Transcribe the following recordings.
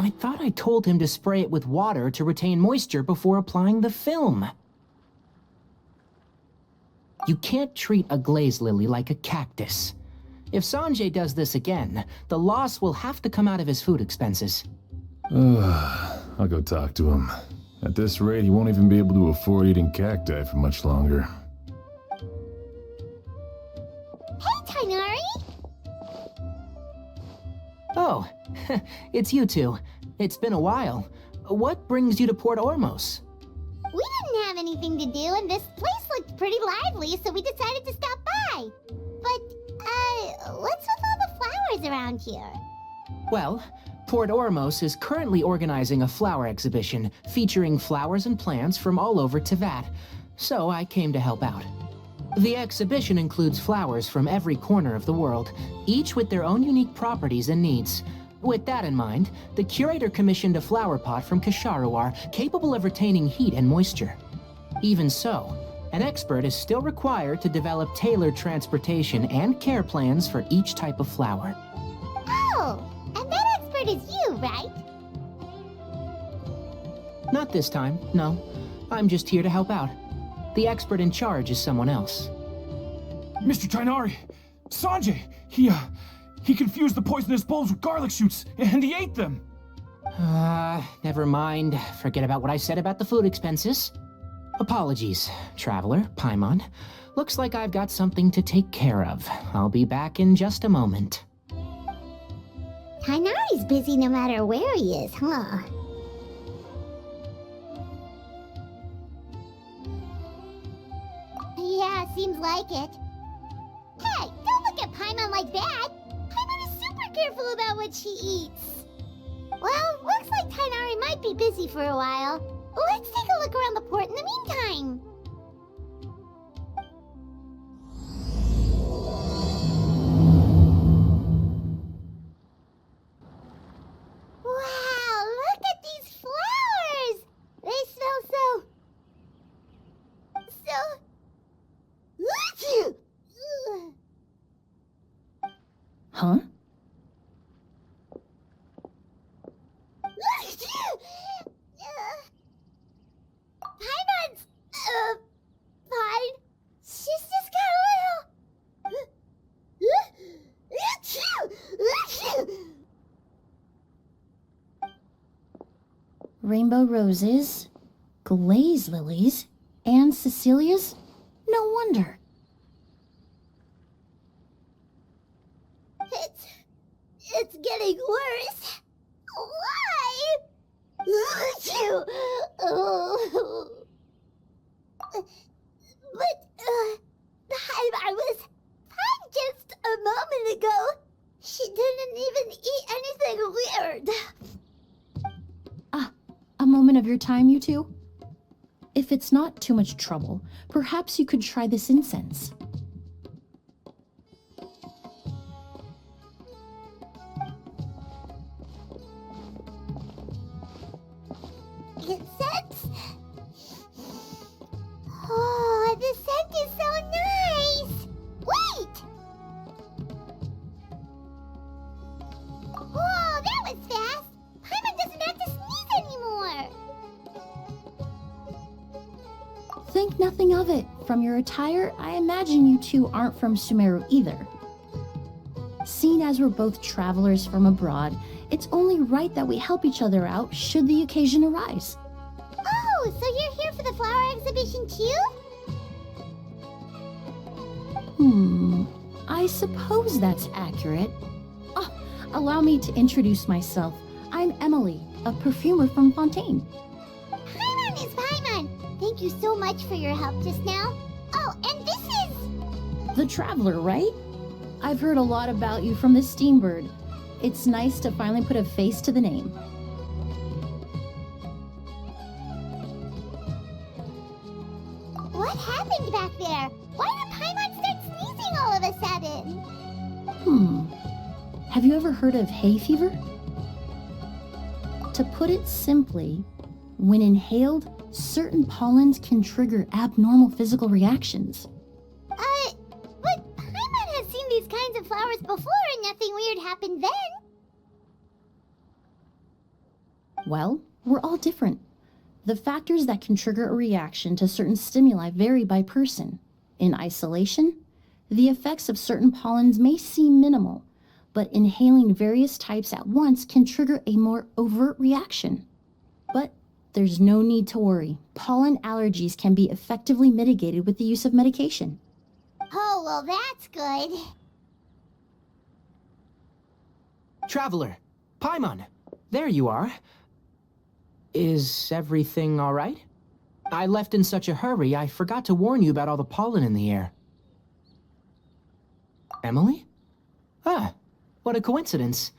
I thought I told him to spray it with water to retain moisture before applying the film. You can't treat a glaze lily like a cactus. If Sanjay does this again, the loss will have to come out of his food expenses. I'll go talk to him. At this rate, he won't even be able to afford eating cacti for much longer. Hey, Tighnari! Oh, it's you two. It's been a while. What brings you to Port Ormos? We didn't have anything to do, and this place looked pretty lively, so we decided to stop by. But, what's with all the flowers around here? Well, Port Ormos is currently organizing a flower exhibition featuring flowers and plants from all over Teyvat, so I came to help out. The exhibition includes flowers from every corner of the world, each with their own unique properties and needs. With that in mind, the curator commissioned a flower pot from Kasharawar capable of retaining heat and moisture. Even so, an expert is still required to develop tailored transportation and care plans for each type of flower. Oh, and that expert is you, right? Not this time, no. I'm just here to help out. The expert in charge is someone else. Mr. Tighnari! Sanjay! He confused the poisonous bulbs with garlic shoots, and he ate them! Never mind. Forget about what I said about the food expenses. Apologies, Traveler, Paimon. Looks like I've got something to take care of. I'll be back in just a moment. Tighnari's busy no matter where he is, huh? Yeah, seems like it. Hey, don't look at Paimon like that! Paimon is super careful about what she eats. Well, looks like Tighnari might be busy for a while. Let's take a look around the port in the meantime. Wow, look at these flowers! They smell so... Huh? Paimon's, fine. She's just got a little... Rainbow roses, glaze lilies, and Cecilia's? No wonder. It's getting worse. Why? But, the I was fine just a moment ago. She didn't even eat anything weird. A moment of your time, you two? If it's not too much trouble, perhaps you could try this incense. Incense? Oh, the scent is so nice! Wait! Whoa, that was fast! Paimon doesn't have to sneeze anymore! Think nothing of it. From your attire, I imagine you two aren't from Sumeru either. Seeing as we're both travelers from abroad, it's only right that we help each other out should the occasion arise. Oh, so you're here for the flower exhibition too? I suppose that's accurate. Allow me to introduce myself. I'm Emilie, a perfumer from Fontaine. Paimon is Paimon! Thank you so much for your help just now. Oh, and this is... The Traveler, right? I've heard a lot about you from the Steambird. It's nice to finally put a face to the name. What happened back there? Why did Paimon start sneezing all of a sudden? Have you ever heard of hay fever? To put it simply, when inhaled, certain pollens can trigger abnormal physical reactions. But Paimon has seen these kinds of flowers before and nothing weird happened then. Well, we're all different. The factors that can trigger a reaction to certain stimuli vary by person. In isolation, the effects of certain pollens may seem minimal, but inhaling various types at once can trigger a more overt reaction. But there's no need to worry. Pollen allergies can be effectively mitigated with the use of medication. Oh, well, that's good. Traveler, Paimon, there you are. Is everything all right? I left in such a hurry, I forgot to warn you about all the pollen in the air. Emilie? Ah, what a coincidence.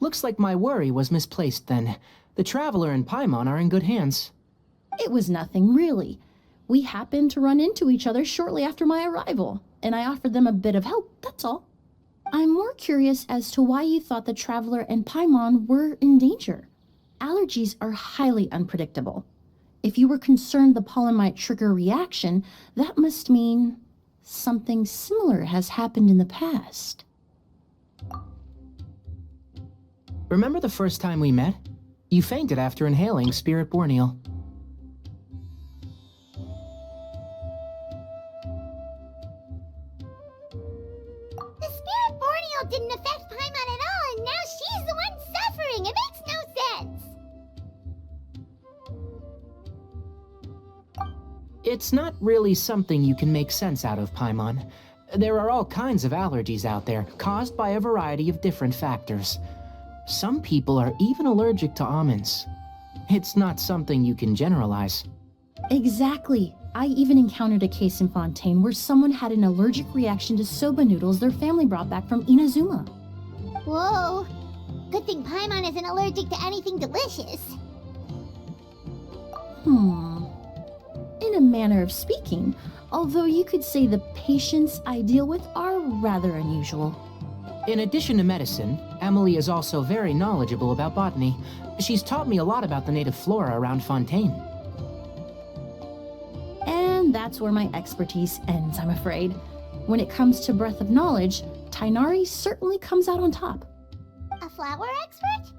Looks like my worry was misplaced then. The Traveler and Paimon are in good hands. It was nothing, really. We happened to run into each other shortly after my arrival, and I offered them a bit of help, that's all. I'm more curious as to why you thought the Traveler and Paimon were in danger. Allergies are highly unpredictable. If you were concerned the pollen might trigger a reaction, that must mean something similar has happened in the past. Remember the first time we met? You fainted after inhaling Spirit Borneal. The Spirit Borneal didn't affect Paimon at all, and now she's the one suffering. It makes no sense. It's not really something you can make sense out of, Paimon. There are all kinds of allergies out there, caused by a variety of different factors. Some people are even allergic to almonds. It's not something you can generalize. Exactly. I even encountered a case in Fontaine where someone had an allergic reaction to soba noodles their family brought back from Inazuma. Whoa. Good thing Paimon isn't allergic to anything delicious. In a manner of speaking, although you could say the patients I deal with are rather unusual. In addition to medicine, Emilie is also very knowledgeable about botany. She's taught me a lot about the native flora around Fontaine. And that's where my expertise ends, I'm afraid. When it comes to breadth of knowledge, Tighnari certainly comes out on top. A flower expert?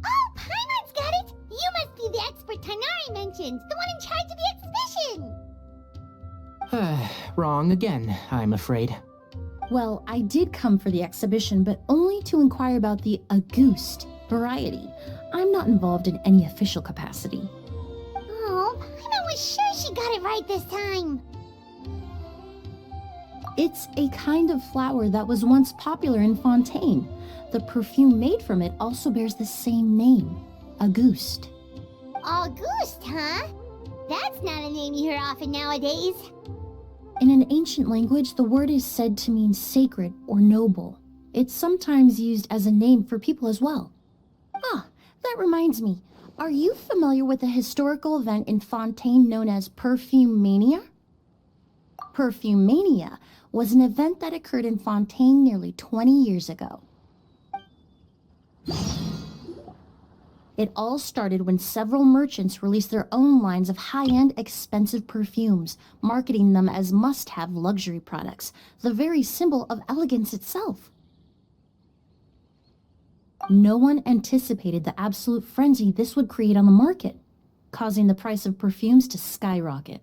Oh, Paimon's got it! You must be the expert Tighnari mentioned, the one in charge of the exhibition! Wrong again, I'm afraid. Well, I did come for the exhibition, but only to inquire about the Auguste variety. I'm not involved in any official capacity. Oh, Paimon was sure she got it right this time. It's a kind of flower that was once popular in Fontaine. The perfume made from it also bears the same name, Auguste. Auguste, huh? That's not a name you hear often nowadays. In an ancient language, the word is said to mean sacred or noble. It's sometimes used as a name for people as well. Ah, that reminds me. Are you familiar with a historical event in Fontaine known as Perfume Mania? Perfume Mania was an event that occurred in Fontaine nearly 20 years ago. It all started when several merchants released their own lines of high-end, expensive perfumes, marketing them as must-have luxury products, the very symbol of elegance itself. No one anticipated the absolute frenzy this would create on the market, causing the price of perfumes to skyrocket.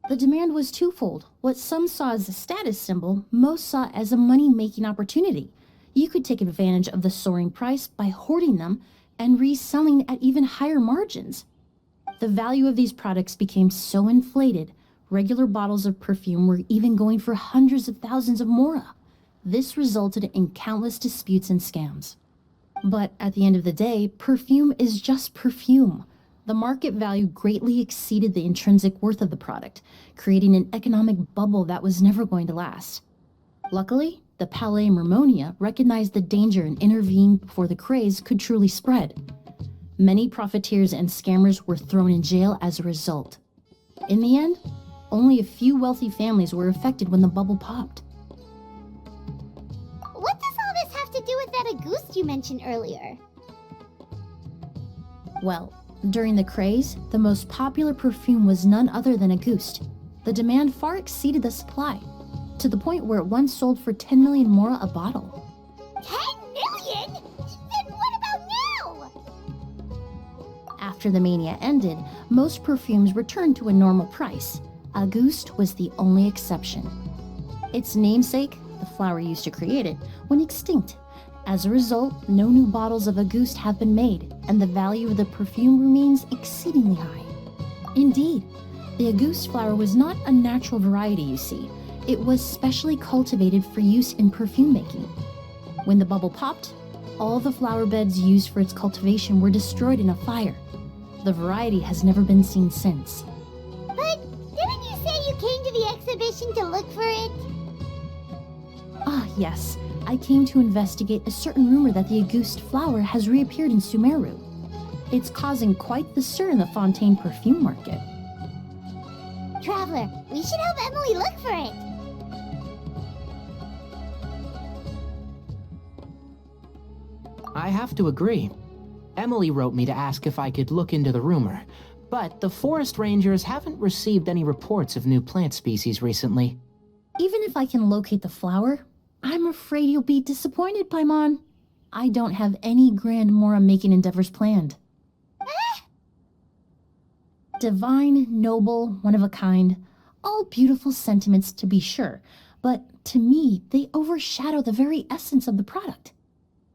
The demand was twofold. What some saw as a status symbol, most saw as a money-making opportunity. You could take advantage of the soaring price by hoarding them and reselling at even higher margins. The value of these products became so inflated, regular bottles of perfume were even going for hundreds of thousands of mora. This resulted in countless disputes and scams. But at the end of the day, perfume is just perfume. The market value greatly exceeded the intrinsic worth of the product, creating an economic bubble that was never going to last. Luckily, the Palais Mermonia recognized the danger and intervened before the craze could truly spread. Many profiteers and scammers were thrown in jail as a result. In the end, only a few wealthy families were affected when the bubble popped. What does all this have to do with that Auguste you mentioned earlier? Well, during the craze, the most popular perfume was none other than Auguste. The demand far exceeded the supply, to the point where it once sold for 10 million mora a bottle. 10 million? Then what about now? After the mania ended, most perfumes returned to a normal price. Auguste was the only exception. Its namesake, the flower used to create it, went extinct. As a result, no new bottles of Auguste have been made, and the value of the perfume remains exceedingly high. Indeed, the Auguste flower was not a natural variety, you see. It was specially cultivated for use in perfume making. When the bubble popped, all the flower beds used for its cultivation were destroyed in a fire. The variety has never been seen since. But didn't you say you came to the exhibition to look for it? Ah, yes. I came to investigate a certain rumor that the Auguste flower has reappeared in Sumeru. It's causing quite the stir in the Fontaine perfume market. Traveler, we should help Emilie look for it. I have to agree. Emilie wrote me to ask if I could look into the rumor, but the forest rangers haven't received any reports of new plant species recently. Even if I can locate the flower, I'm afraid you'll be disappointed, Paimon. I don't have any grand Mora-making endeavors planned. Divine, noble, one of a kind, all beautiful sentiments to be sure, but to me, they overshadow the very essence of the product.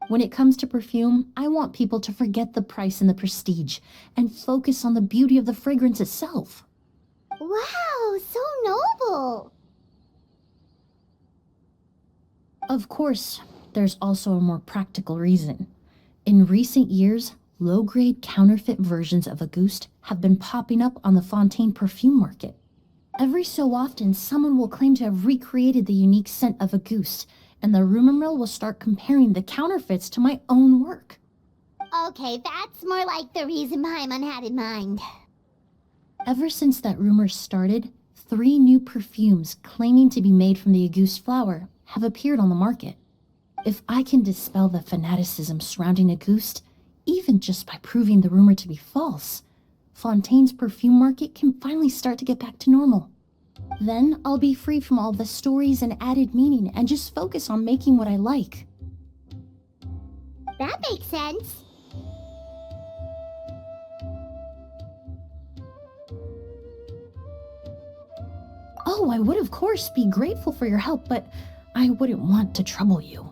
When it comes to perfume, I want people to forget the price and the prestige and focus on the beauty of the fragrance itself. Wow, so noble. Of course, there's also a more practical reason. In recent years, low-grade counterfeit versions of Auguste have been popping up on the Fontaine perfume market. Every so often, someone will claim to have recreated the unique scent of Auguste, and the rumor mill will start comparing the counterfeits to my own work. Okay, that's more like the reason Paimon had in mind. Ever since that rumor started, 3 new perfumes claiming to be made from the Auguste flower have appeared on the market. If I can dispel the fanaticism surrounding Auguste, even just by proving the rumor to be false, Fontaine's perfume market can finally start to get back to normal. Then I'll be free from all the stories and added meaning and just focus on making what I like. That makes sense. Oh, I would of course be grateful for your help, but I wouldn't want to trouble you.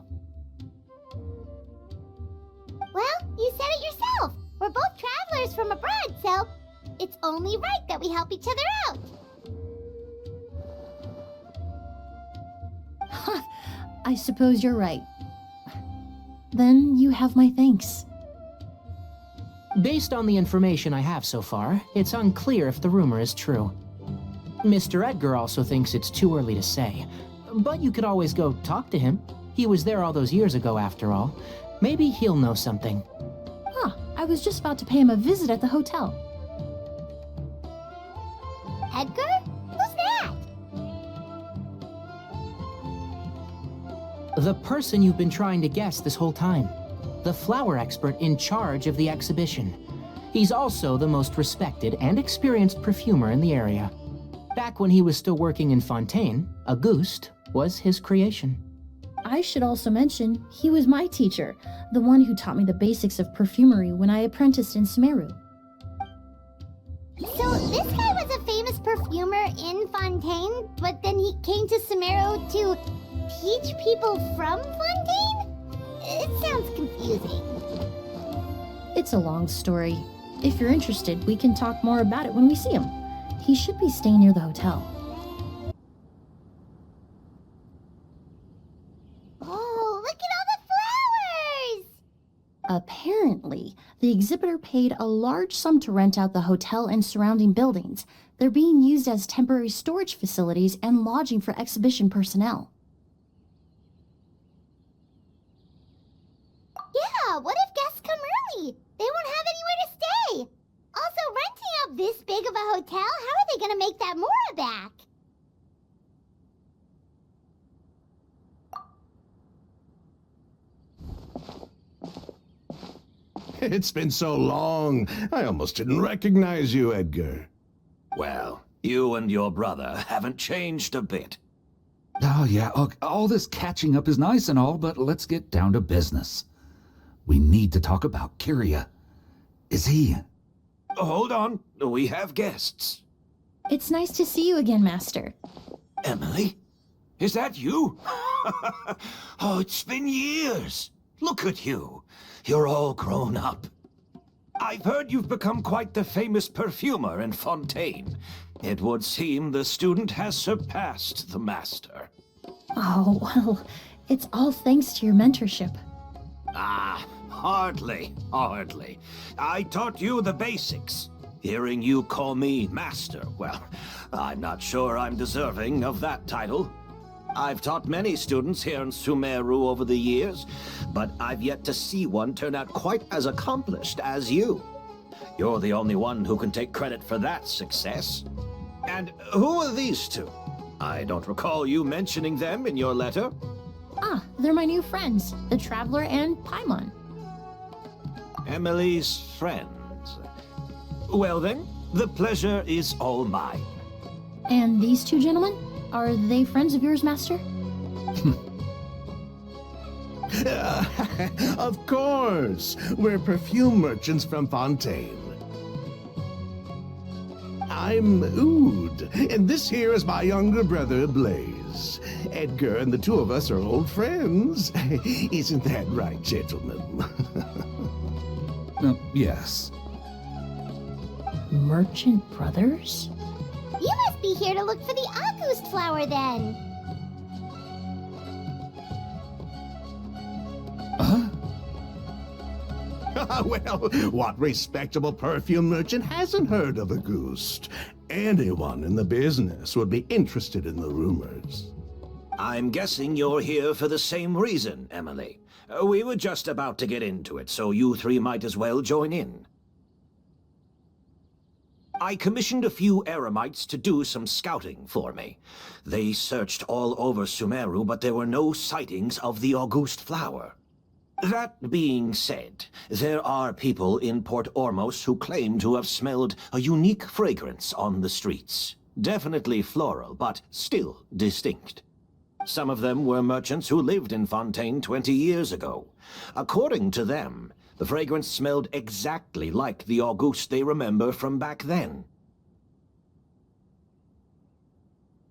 Well, you said it yourself. We're both travelers from abroad, so it's only right that we help each other out. I suppose you're right. Then you have my thanks. Based on the information I have so far, it's unclear if the rumor is true. Mr. Edgar also thinks it's too early to say, but you could always go talk to him. He was there all those years ago, after all. Maybe he'll know something. I was just about to pay him a visit at the hotel. Edgar? Who's that? The person you've been trying to guess this whole time. The flower expert in charge of the exhibition. He's also the most respected and experienced perfumer in the area. Back when he was still working in Fontaine, Auguste was his creation. I should also mention, he was my teacher, the one who taught me the basics of perfumery when I apprenticed in Sumeru. So this guy was a famous perfumer in Fontaine, but then he came to Sumeru to teach people from Fontaine? It sounds confusing. It's a long story. If you're interested, we can talk more about it when we see him. He should be staying near the hotel. Oh, look at all the flowers! Apparently, the exhibitor paid a large sum to rent out the hotel and surrounding buildings. They're being used as temporary storage facilities and lodging for exhibition personnel. Yeah, what if guests come early? They won't have anywhere to stay. Also, renting out this big of a hotel, how are they gonna make that Mora back? It's been so long, I almost didn't recognize you, Edgar. Well, you and your brother haven't changed a bit. Oh, yeah, all this catching up is nice and all, but let's get down to business. We need to talk about Kyria. Is he... Hold on, we have guests. It's nice to see you again, Master. Emilie? Is that you? Oh, it's been years. Look at you. You're all grown up. I've heard you've become quite the famous perfumer in Fontaine. It would seem the student has surpassed the master. Oh, well, it's all thanks to your mentorship. Ah, hardly. I taught you the basics. Hearing you call me master, well, I'm not sure I'm deserving of that title. I've taught many students here in Sumeru over the years, but I've yet to see one turn out quite as accomplished as you. You're the only one who can take credit for that success. And who are these two? I don't recall you mentioning them in your letter. Ah, they're my new friends, the Traveler and Paimon. Emilie's friends. Well then, the pleasure is all mine. And these two gentlemen? Are they friends of yours, Master? Of course. We're perfume merchants from Fontaine. I'm Oud, and this here is my younger brother, Blaze. Edgar and the two of us are old friends. Isn't that right, gentlemen? Yes. Merchant brothers? You must be here to look for the August flower then. Well, what respectable perfume merchant hasn't heard of Auguste? Anyone in the business would be interested in the rumors. I'm guessing you're here for the same reason, Emilie. We were just about to get into it, so you three might as well join in. I commissioned a few eremites to do some scouting for me. They searched all over Sumeru, but there were no sightings of the Auguste flower. That being said, there are people in Port Ormos who claim to have smelled a unique fragrance on the streets. Definitely floral, but still distinct. Some of them were merchants who lived in Fontaine 20 years ago. According to them, the fragrance smelled exactly like the Auguste they remember from back then.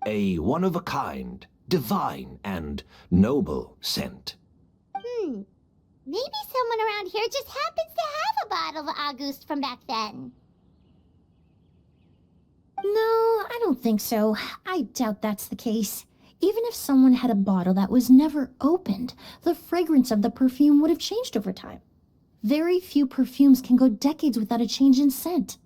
A one-of-a-kind, divine, and noble scent. Maybe someone around here just happens to have a bottle of August from back then. No, I don't think so. I doubt that's the case. Even if someone had a bottle that was never opened, the fragrance of the perfume would have changed over time. Very few perfumes can go decades without a change in scent.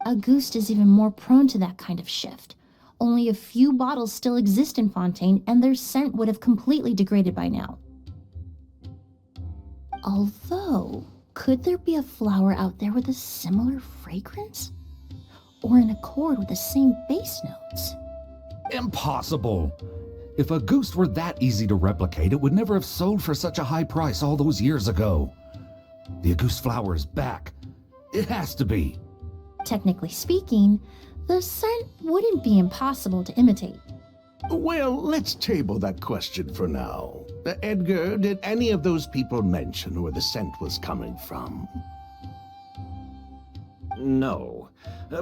Auguste is even more prone to that kind of shift. Only a few bottles still exist in Fontaine, and their scent would have completely degraded by now. Although, could there be a flower out there with a similar fragrance? Or in accord with the same base notes? Impossible. If Auguste were that easy to replicate, it would never have sold for such a high price all those years ago. The Auguste flower is back. It has to be. Technically speaking, the scent wouldn't be impossible to imitate. Well, let's table that question for now. Edgar, did any of those people mention where the scent was coming from? No.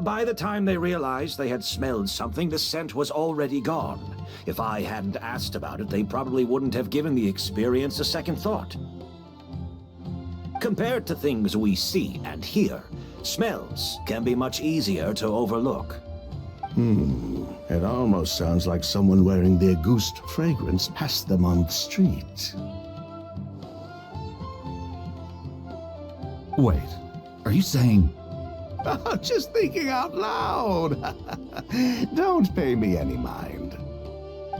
By the time they realized they had smelled something, the scent was already gone. If I hadn't asked about it, they probably wouldn't have given the experience a second thought. Compared to things we see and hear, smells can be much easier to overlook. It almost sounds like someone wearing the Auguste fragrance passed them on the street. Wait, are you saying... Just thinking out loud. Don't pay me any mind.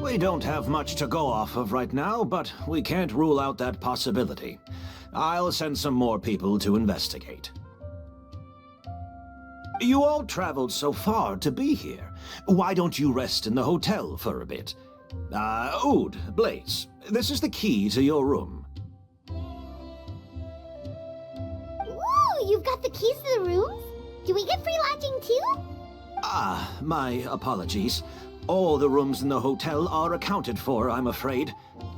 We don't have much to go off of right now, but we can't rule out that possibility. I'll send some more people to investigate. You all traveled so far to be here. Why don't you rest in the hotel for a bit? Oud, Blaze, this is the key to your room. Ooh, you've got the keys to the rooms? Do we get free lodging too? My apologies. All the rooms in the hotel are accounted for, I'm afraid.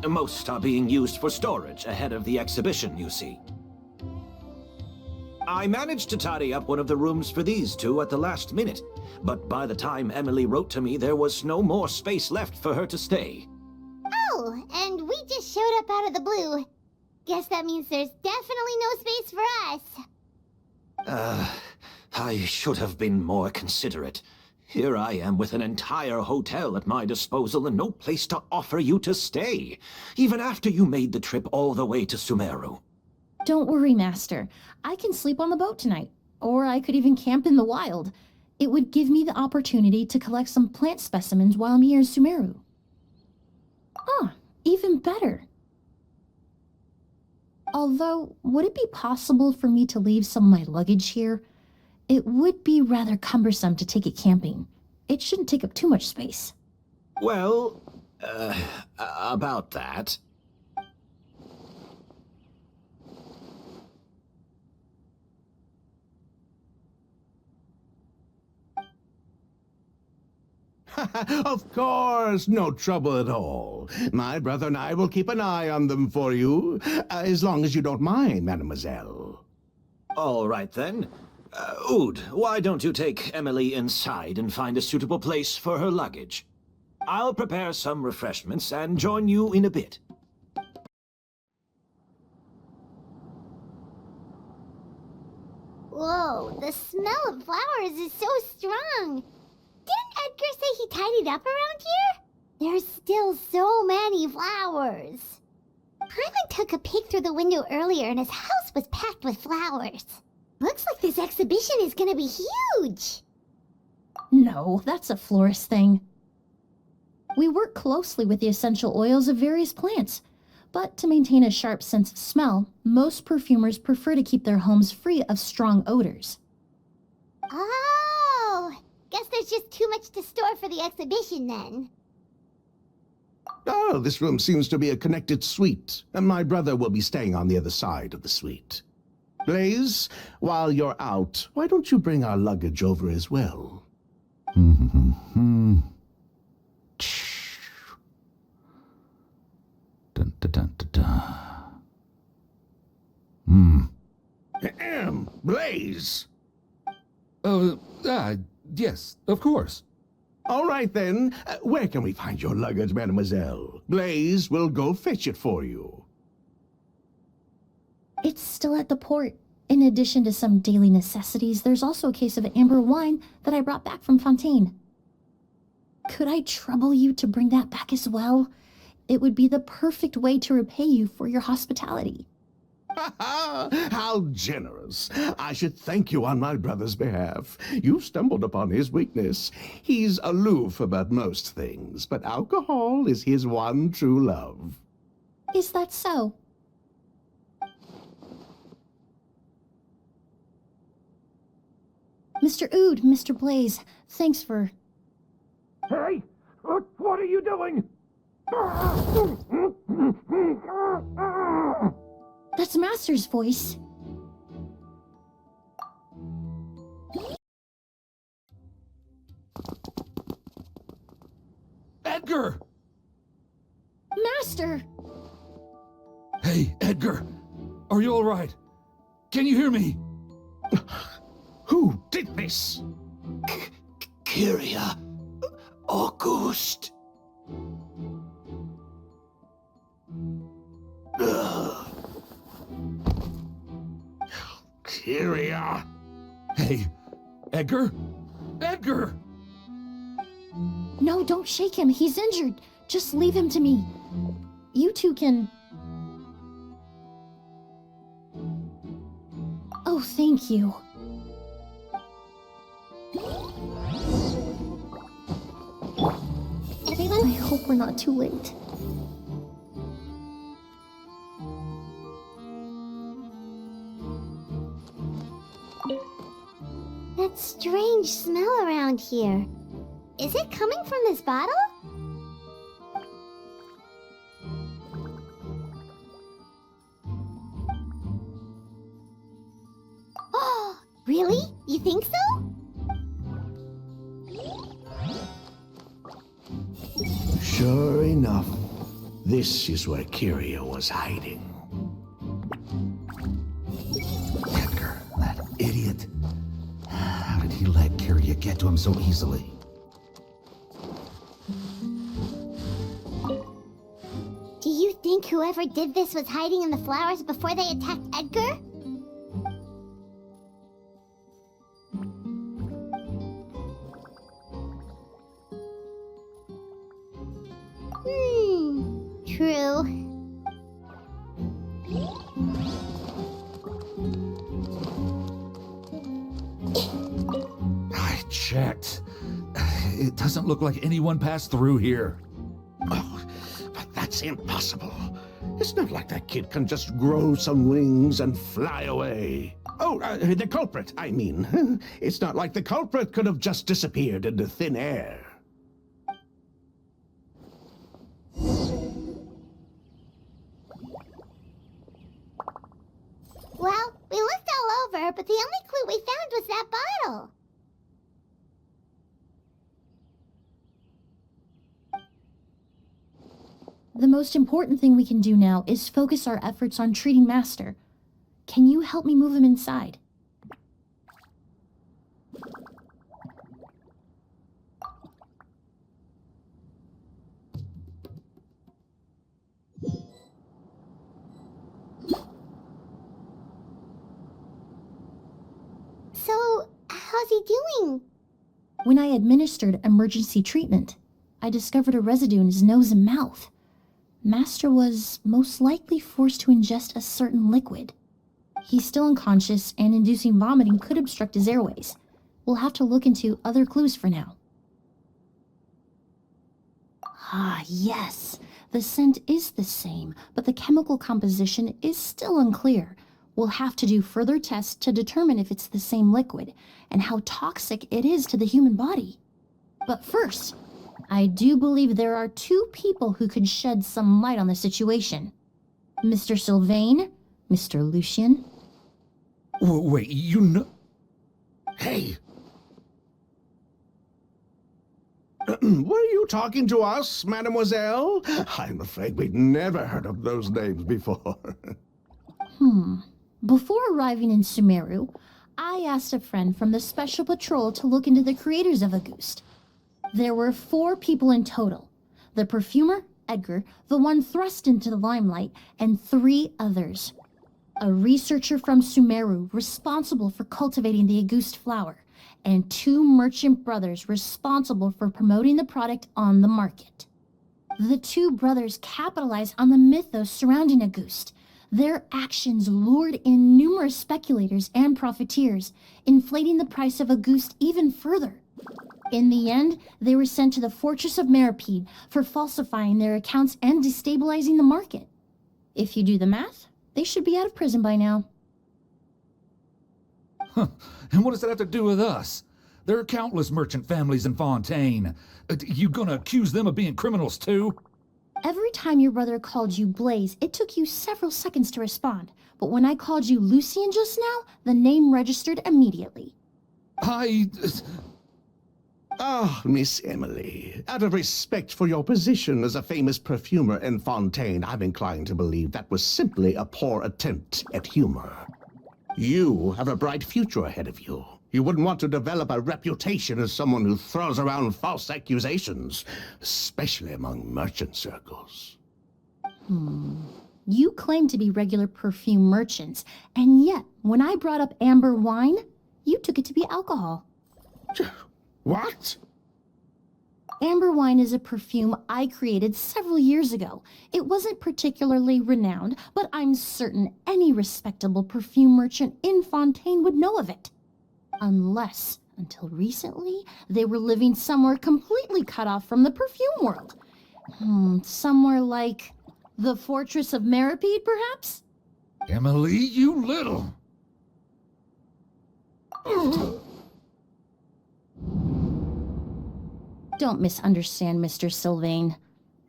Most are being used for storage ahead of the exhibition, you see. I managed to tidy up one of the rooms for these two at the last minute, but by the time Emilie wrote to me, there was no more space left for her to stay. Oh, and we just showed up out of the blue. Guess that means there's definitely no space for us. I should have been more considerate. Here I am with an entire hotel at my disposal and no place to offer you to stay, even after you made the trip all the way to Sumeru. Don't worry, Master. I can sleep on the boat tonight, or I could even camp in the wild. It would give me the opportunity to collect some plant specimens while I'm here in Sumeru. Ah, even better. Although, would it be possible for me to leave some of my luggage here? It would be rather cumbersome to take it camping. It shouldn't take up too much space. Well, about that. Of course, no trouble at all. My brother and I will keep an eye on them for you, as long as you don't mind, mademoiselle. All right, then. Oud, why don't you take Emilie inside and find a suitable place for her luggage? I'll prepare some refreshments and join you in a bit. Whoa, the smell of flowers is so strong. Didn't Edgar say he tidied up around here? There's still so many flowers. Paimon took a peek through the window earlier and his house was packed with flowers. Looks like this exhibition is gonna be huge. No, that's a florist thing. We work closely with the essential oils of various plants, but to maintain a sharp sense of smell, most perfumers prefer to keep their homes free of strong odors. Oh, guess there's just too much to store for the exhibition then. Oh, this room seems to be a connected suite, and my brother will be staying on the other side of the suite. Blaze, while you're out, why don't you bring our luggage over as well? Dun, dun, dun, dun, dun. Blaze! Yes, of course. All right then, where can we find your luggage, mademoiselle? Blaze will go fetch it for you. It's still at the port. In addition to some daily necessities, there's also a case of amber wine that I brought back from Fontaine. Could I trouble you to bring that back as well? It would be the perfect way to repay you for your hospitality. How generous. I should thank you on my brother's behalf. You stumbled upon his weakness. He's aloof about most things, but alcohol is his one true love. Is that so? Mr. Oud, Mr. Blaze, thanks for... Hey! What are you doing? That's Master's voice. Edgar! Master! Hey, Edgar! Are you all right? Can you hear me? Who did this? Kyria. Auguste. Kyria. Hey, Edgar? Edgar! No, don't shake him. He's injured. Just leave him to me. You two can... Oh, thank you. Everyone? I hope we're not too late. That strange smell around here. Is it coming from this bottle? Oh, really? You think so? Sure enough, this is where Kyria was hiding. Edgar, let How did he let Kyria get to him so easily? Do you think whoever did this was hiding in the flowers before they attacked Edgar? True. I checked. It doesn't look like anyone passed through here. Oh, but that's impossible. It's not like that kid can just grow some wings and fly away. Oh, the culprit, I mean. It's not like the culprit could have just disappeared into thin air. Well, we looked all over, but the only clue we found was that bottle. The most important thing we can do now is focus our efforts on treating Master. Can you help me move him inside? So, how's he doing? When I administered emergency treatment, I discovered a residue in his nose and mouth. Master was most likely forced to ingest a certain liquid. He's still unconscious, and inducing vomiting could obstruct his airways. We'll have to look into other clues for now. Ah, yes. The scent is the same, but the chemical composition is still unclear. We'll have to do further tests to determine if it's the same liquid, and how toxic it is to the human body. But first, I do believe there are two people who could shed some light on the situation. Mr. Sylvain, Mr. Lucien. Wait, you know... Hey! Were you talking to us, mademoiselle? I'm afraid we'd never heard of those names before. Before arriving in Sumeru, I asked a friend from the Special Patrol to look into the creators of Auguste. There were 4 people in total. The perfumer, Edgar, the one thrust into the limelight, and 3 others. A researcher from Sumeru responsible for cultivating the Auguste flower, and 2 merchant brothers responsible for promoting the product on the market. The 2 brothers capitalized on the mythos surrounding Auguste. Their actions lured in numerous speculators and profiteers, inflating the price of Auguste even further. In the end, they were sent to the Fortress of Meripede for falsifying their accounts and destabilizing the market. If you do the math, they should be out of prison by now. And what does that have to do with us? There are countless merchant families in Fontaine. You gonna accuse them of being criminals too? Every time your brother called you Blaze, it took you several seconds to respond. But when I called you Lucien just now, the name registered immediately. Ah, Miss Emilie, out of respect for your position as a famous perfumer in Fontaine, I'm inclined to believe that was simply a poor attempt at humor. You have a bright future ahead of you. You wouldn't want to develop a reputation as someone who throws around false accusations, especially among merchant circles. You claim to be regular perfume merchants, and yet, when I brought up amber wine, you took it to be alcohol. What? Amber wine is a perfume I created several years ago. It wasn't particularly renowned, but I'm certain any respectable perfume merchant in Fontaine would know of it. Unless, until recently, they were living somewhere completely cut off from the perfume world. Somewhere like the Fortress of Meripede, perhaps? Emilie, you little... Don't misunderstand, Mr. Sylvain.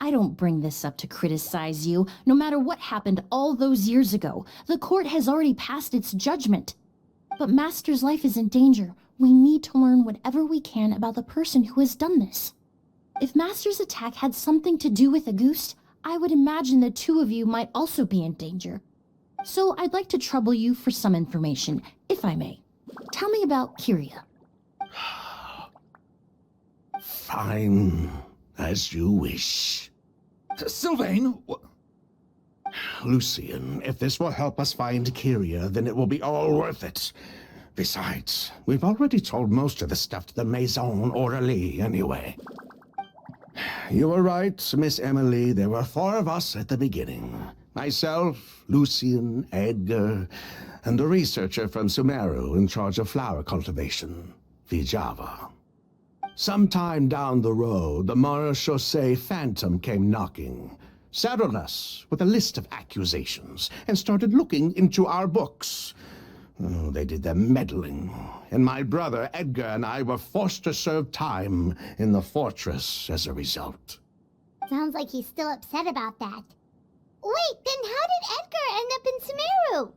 I don't bring this up to criticize you. No matter what happened all those years ago, the court has already passed its judgment. But Master's life is in danger. We need to learn whatever we can about the person who has done this. If Master's attack had something to do with Auguste, I would imagine the 2 of you might also be in danger. So I'd like to trouble you for some information, if I may. Tell me about Kyria. Fine, as you wish. Sylvain, Lucian, if this will help us find Kyria, then it will be all worth it. Besides, we've already told most of the stuff to the Maison orally anyway. You were right, Miss Emilie. There were 4 of us at the beginning. Myself, Lucian, Edgar, and a researcher from Sumeru in charge of flower cultivation, Vijava. Sometime down the road, the Marechaussee Phantom came knocking, saddled us with a list of accusations, and started looking into our books. Oh, they did their meddling, and my brother Edgar and I were forced to serve time in the fortress as a result. Sounds like he's still upset about that. Wait, then how did Edgar end up in Sumeru?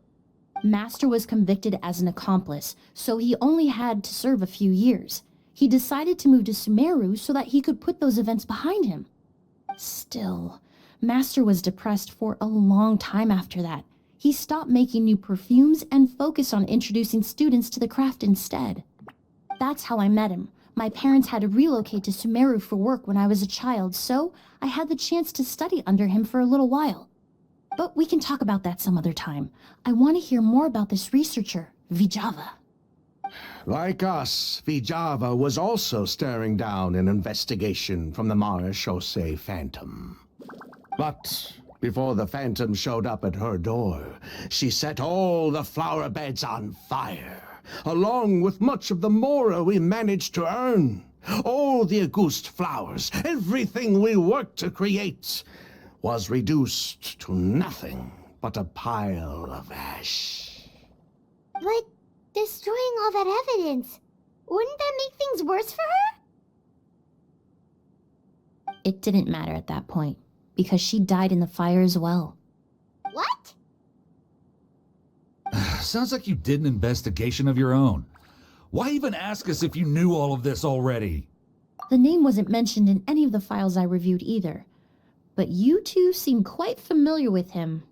Master was convicted as an accomplice, so he only had to serve a few years. He decided to move to Sumeru so that he could put those events behind him. Still, Master was depressed for a long time after that. He stopped making new perfumes and focused on introducing students to the craft instead. That's how I met him. My parents had to relocate to Sumeru for work when I was a child, so I had the chance to study under him for a little while. But we can talk about that some other time. I want to hear more about this researcher, Vijava. Like us, Vijava was also staring down an investigation from the Marechaussee Phantom. But before the Phantom showed up at her door, she set all the flower beds on fire, along with much of the mora we managed to earn. All the Auguste flowers, everything we worked to create, was reduced to nothing but a pile of ash. But destroying all that evidence, wouldn't that make things worse for her? It didn't matter at that point, because she died in the fire as well. What? sounds like you did an investigation of your own. Why even ask us if you knew all of this already? The name wasn't mentioned in any of the files I reviewed either, but you two seem quite familiar with him.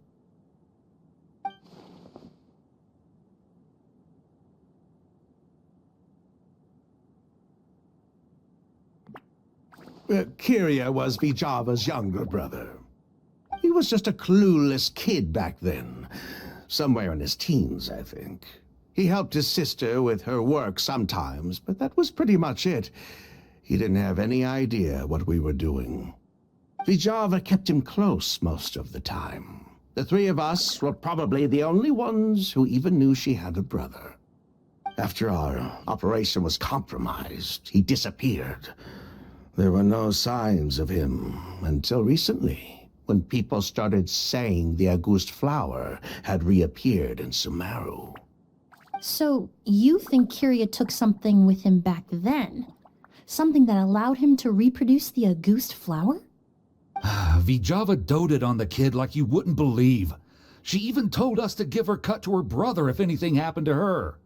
Kyria was Vijava's younger brother. He was just a clueless kid back then. Somewhere in his teens, I think. He helped his sister with her work sometimes, but that was pretty much it. He didn't have any idea what we were doing. Vijava kept him close most of the time. The three of us were probably the only ones who even knew she had a brother. After our operation was compromised, he disappeared. There were no signs of him until recently, when people started saying the Auguste flower had reappeared in Sumeru. So, you think Kyria took something with him back then? Something that allowed him to reproduce the Auguste flower? Vijava doted on the kid like you wouldn't believe. She even told us to give her cut to her brother if anything happened to her.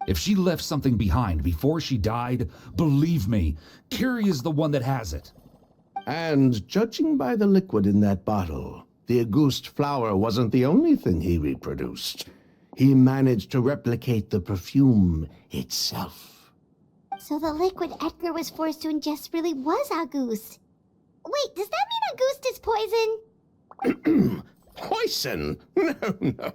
If she left something behind before she died, believe me, Kyria's the one that has it. And judging by the liquid in that bottle, the Auguste flower wasn't the only thing he reproduced. He managed to replicate the perfume itself. So the liquid Edgar was forced to ingest really was Auguste. Wait, does that mean Auguste is poison? Poison? No.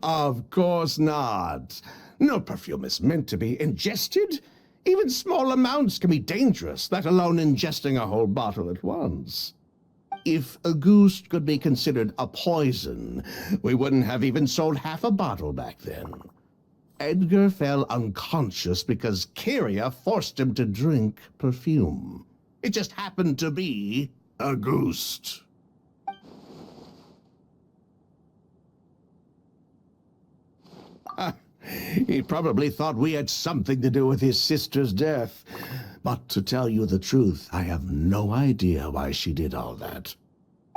Of course not. No perfume is meant to be ingested. Even small amounts can be dangerous, let alone ingesting a whole bottle at once. If Auguste could be considered a poison, we wouldn't have even sold half a bottle back then. Edgar fell unconscious because Kyria forced him to drink perfume. It just happened to be Auguste. He probably thought we had something to do with his sister's death. But to tell you the truth, I have no idea why she did all that.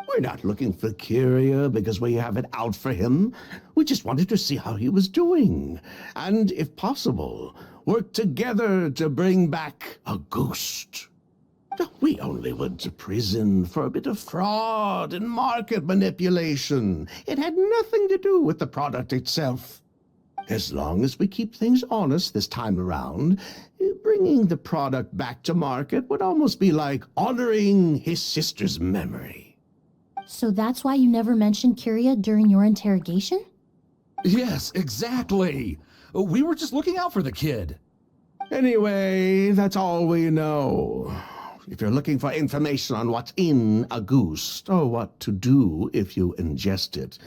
We're not looking for Kyria because we have it out for him. We just wanted to see how he was doing. And, if possible, work together to bring back Auguste. We only went to prison for a bit of fraud and market manipulation. It had nothing to do with the product itself. As long as we keep things honest this time around, bringing the product back to market would almost be like honoring his sister's memory. So that's why you never mentioned Kyria during your interrogation? Yes, exactly. We were just looking out for the kid. Anyway, that's all we know. If you're looking for information on what's in a goose, or what to do if you ingest it,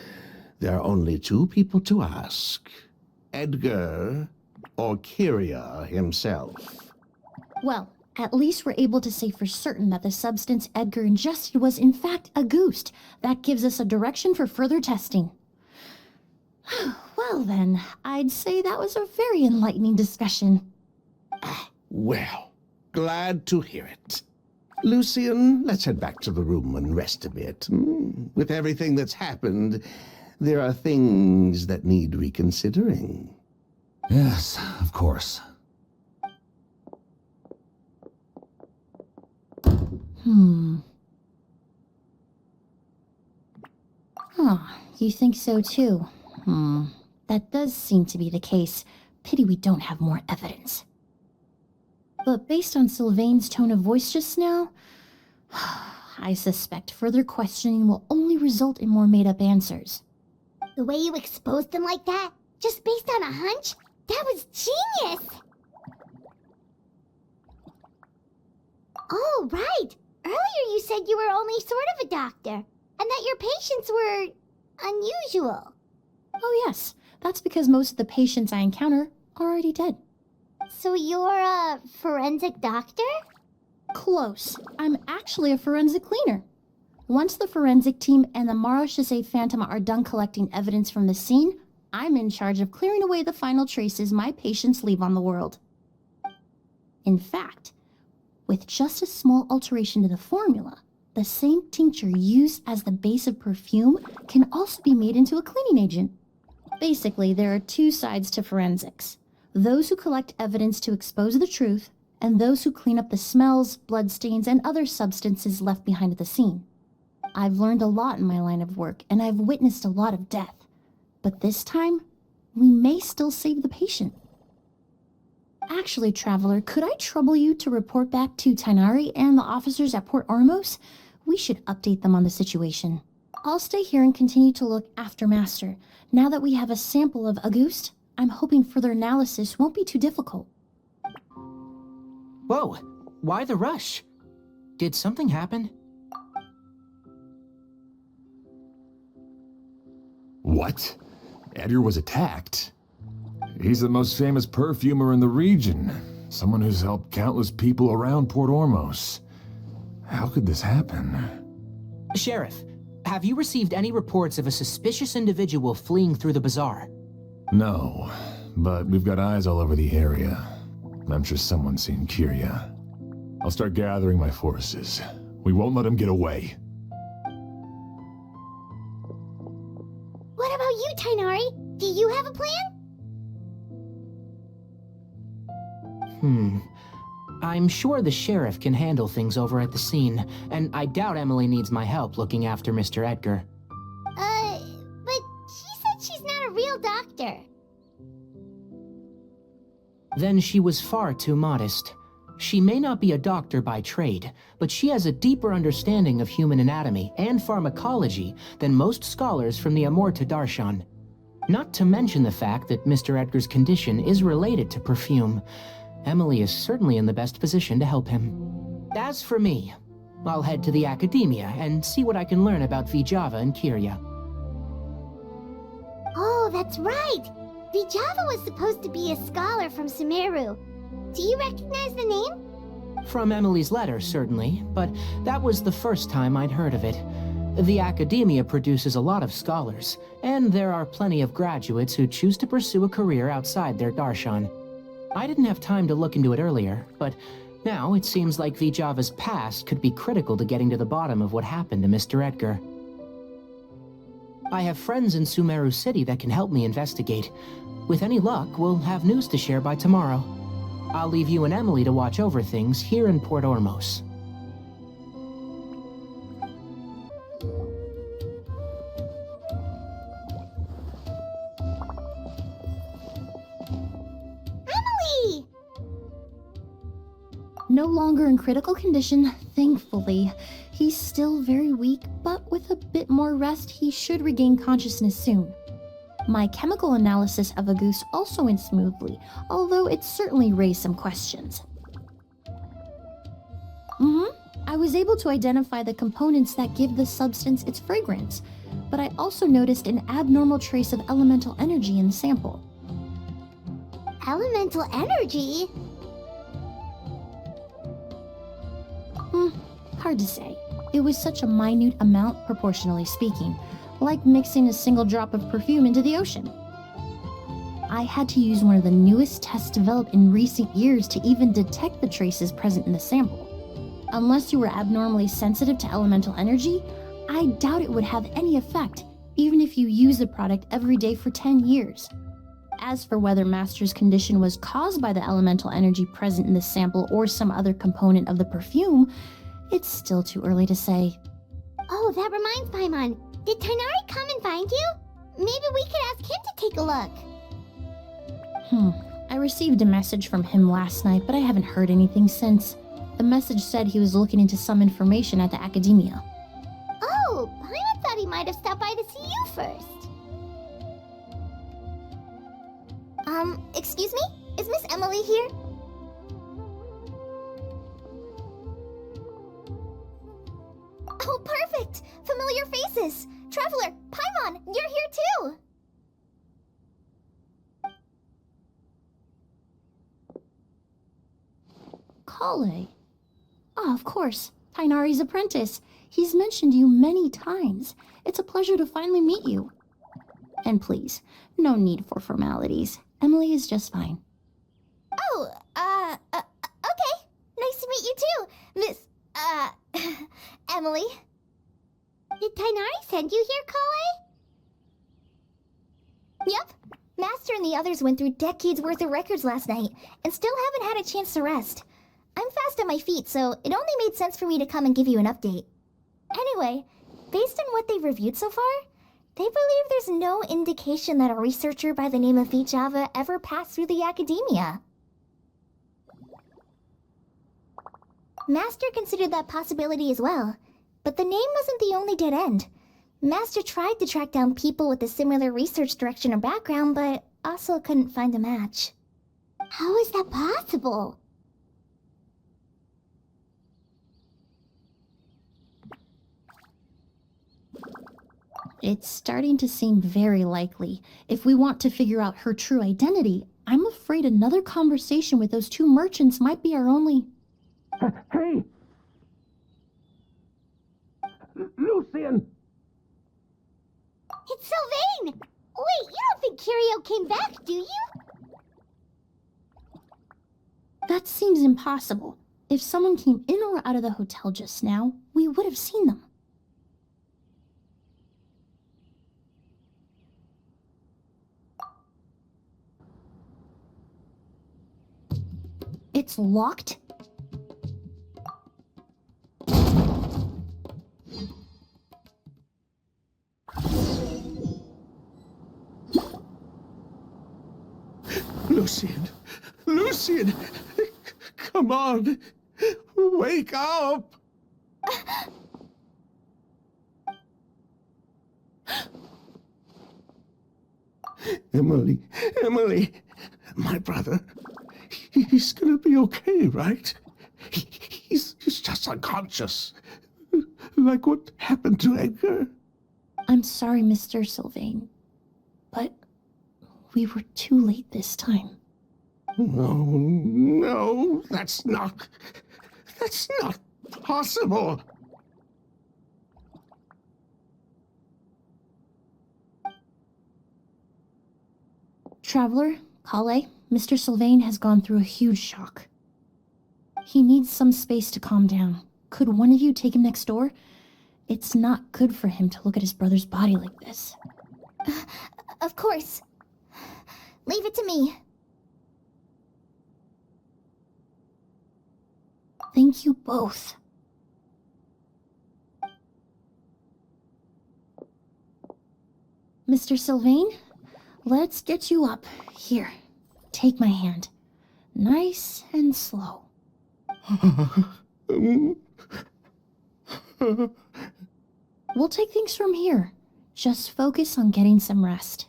there are only two people to ask. Edgar or Kyria himself. Well, at least we're able to say for certain that the substance Edgar ingested was in fact a goose. That gives us a direction for further testing. Well then, I'd say that was a very enlightening discussion. Well, glad to hear it. Lucian, let's head back to the room and rest a bit. With everything that's happened, there are things that need reconsidering. Yes, of course. Huh, you think so too? That does seem to be the case. Pity we don't have more evidence. But based on Sylvain's tone of voice just now, I suspect further questioning will only result in more made-up answers. The way you exposed them like that, just based on a hunch, that was genius! Oh, right! Earlier you said you were only sort of a doctor, and that your patients were unusual. Oh yes, that's because most of the patients I encounter are already dead. So you're a forensic doctor? Close. I'm actually a forensic cleaner. Once the forensic team and the Marachese Phantom are done collecting evidence from the scene, I'm in charge of clearing away the final traces my patients leave on the world. In fact, with just a small alteration to the formula, the same tincture used as the base of perfume can also be made into a cleaning agent. Basically, there are two sides to forensics. Those who collect evidence to expose the truth, and those who clean up the smells, bloodstains, and other substances left behind at the scene. I've learned a lot in my line of work, and I've witnessed a lot of death. But this time, we may still save the patient. Actually, Traveler, could I trouble you to report back to Tainari and the officers at Port Ormos? We should update them on the situation. I'll stay here and continue to look after Master. Now that we have a sample of Auguste, I'm hoping further analysis won't be too difficult. Whoa, why the rush? Did something happen? What? Edgar was attacked? He's the most famous perfumer in the region. Someone who's helped countless people around Port Ormos. How could this happen? Sheriff, have you received any reports of a suspicious individual fleeing through the bazaar? No, but we've got eyes all over the area. I'm sure someone's seen Kyria. I'll start gathering my forces. We won't let him get away. What about you, Tainari? Do you have a plan? I'm sure the sheriff can handle things over at the scene, and I doubt Emilie needs my help looking after Mr. Edgar. But she said she's not a real doctor. Then she was far too modest. She may not be a doctor by trade, but she has a deeper understanding of human anatomy and pharmacology than most scholars from the Amorta Darshan. Not to mention the fact that Mr. Edgar's condition is related to perfume. Emilie is certainly in the best position to help him. As for me, I'll head to the academia and see what I can learn about Vijava and Kyria. Oh, that's right! Vijava was supposed to be a scholar from Sumeru. Do you recognize the name? From Emilie's letter, certainly, but that was the first time I'd heard of it. The academia produces a lot of scholars, and there are plenty of graduates who choose to pursue a career outside their darshan. I didn't have time to look into it earlier, but now it seems like Vijava's past could be critical to getting to the bottom of what happened to Mr. Edgar. I have friends in Sumeru City that can help me investigate. With any luck, we'll have news to share by tomorrow. I'll leave you and Emilie to watch over things here in Port Ormos. No longer in critical condition, thankfully. He's still very weak, but with a bit more rest, he should regain consciousness soon. My chemical analysis of Auguste also went smoothly, although it certainly raised some questions. I was able to identify the components that give the substance its fragrance, but I also noticed an abnormal trace of elemental energy in the sample. Elemental energy? Hard to say. It was such a minute amount, proportionally speaking, like mixing a single drop of perfume into the ocean. I had to use one of the newest tests developed in recent years to even detect the traces present in the sample. Unless you were abnormally sensitive to elemental energy, I doubt it would have any effect, even if you use the product every day for 10 years. As for whether Master's condition was caused by the elemental energy present in the sample or some other component of the perfume, it's still too early to say. Oh, that reminds Paimon. Did Tainari come and find you? Maybe we could ask him to take a look. I received a message from him last night, but I haven't heard anything since. The message said he was looking into some information at the academia. Oh, Paimon thought he might have stopped by to see you first. Excuse me? Is Miss Emilie here? Oh, perfect! Familiar faces! Traveler, Paimon, you're here too! Kale. Ah, of course. Tainari's apprentice. He's mentioned you many times. It's a pleasure to finally meet you. And please, no need for formalities. Emilie is just fine. Oh, okay. Nice to meet you too, Miss, Emilie. Did Tainari send you here, Kale? Yep. Master and the others went through decades worth of records last night, and still haven't had a chance to rest. I'm fast on my feet, so it only made sense for me to come and give you an update. Anyway, based on what they've reviewed so far, they believe there's no indication that a researcher by the name of Vijava ever passed through the academia. Master considered that possibility as well, but the name wasn't the only dead end. Master tried to track down people with a similar research direction or background, but also couldn't find a match. How is that possible? It's starting to seem very likely. If we want to figure out her true identity, I'm afraid another conversation with those two merchants might be our only... Hey! Lucian! It's Sylvain! Wait, you don't think Curio came back, do you? That seems impossible. If someone came in or out of the hotel just now, we would have seen them. It's locked? Lucian! Lucian! Come on! Wake up! Emilie, my brother, he's gonna be okay, right? He's just unconscious. Like what happened to Edgar. I'm sorry, Mr. Sylvain, but we were too late this time. No, that's not possible. Traveler, Kale, Mr. Sylvain has gone through a huge shock. He needs some space to calm down. Could one of you take him next door? It's not good for him to look at his brother's body like this. Of course. Leave it to me. Thank you both. Mr. Sylvain, let's get you up. Here, take my hand. Nice and slow. We'll take things from here. Just focus on getting some rest.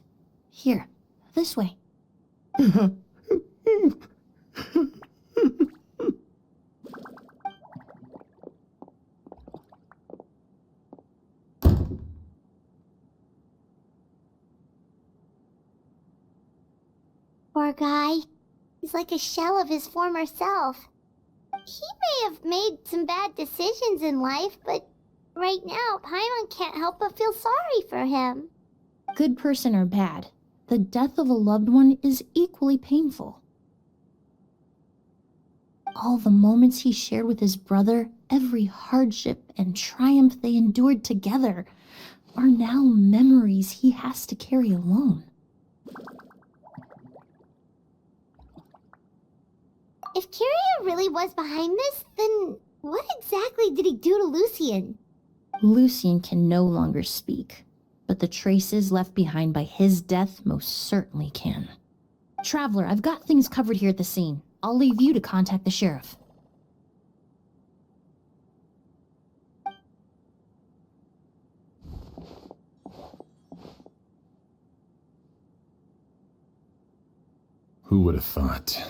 Here, this way. Poor guy. He's like a shell of his former self. He may have made some bad decisions in life, but right now, Paimon can't help but feel sorry for him. Good person or bad, the death of a loved one is equally painful. All the moments he shared with his brother, every hardship and triumph they endured together, are now memories he has to carry alone. If Kiria really was behind this, then what exactly did he do to Lucien? Lucien can no longer speak, but the traces left behind by his death most certainly can. Traveler, I've got things covered here at the scene. I'll leave you to contact the sheriff. Who would have thought?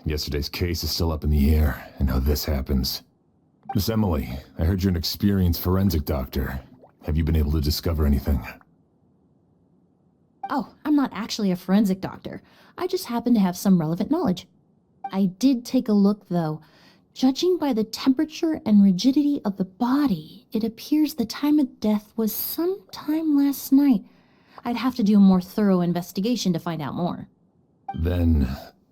Yesterday's case is still up in the air, and now this happens. Miss Emilie, I heard you're an experienced forensic doctor. Have you been able to discover anything? Oh, I'm not actually a forensic doctor. I just happen to have some relevant knowledge. I did take a look, though. Judging by the temperature and rigidity of the body, it appears the time of death was sometime last night. I'd have to do a more thorough investigation to find out more. Then,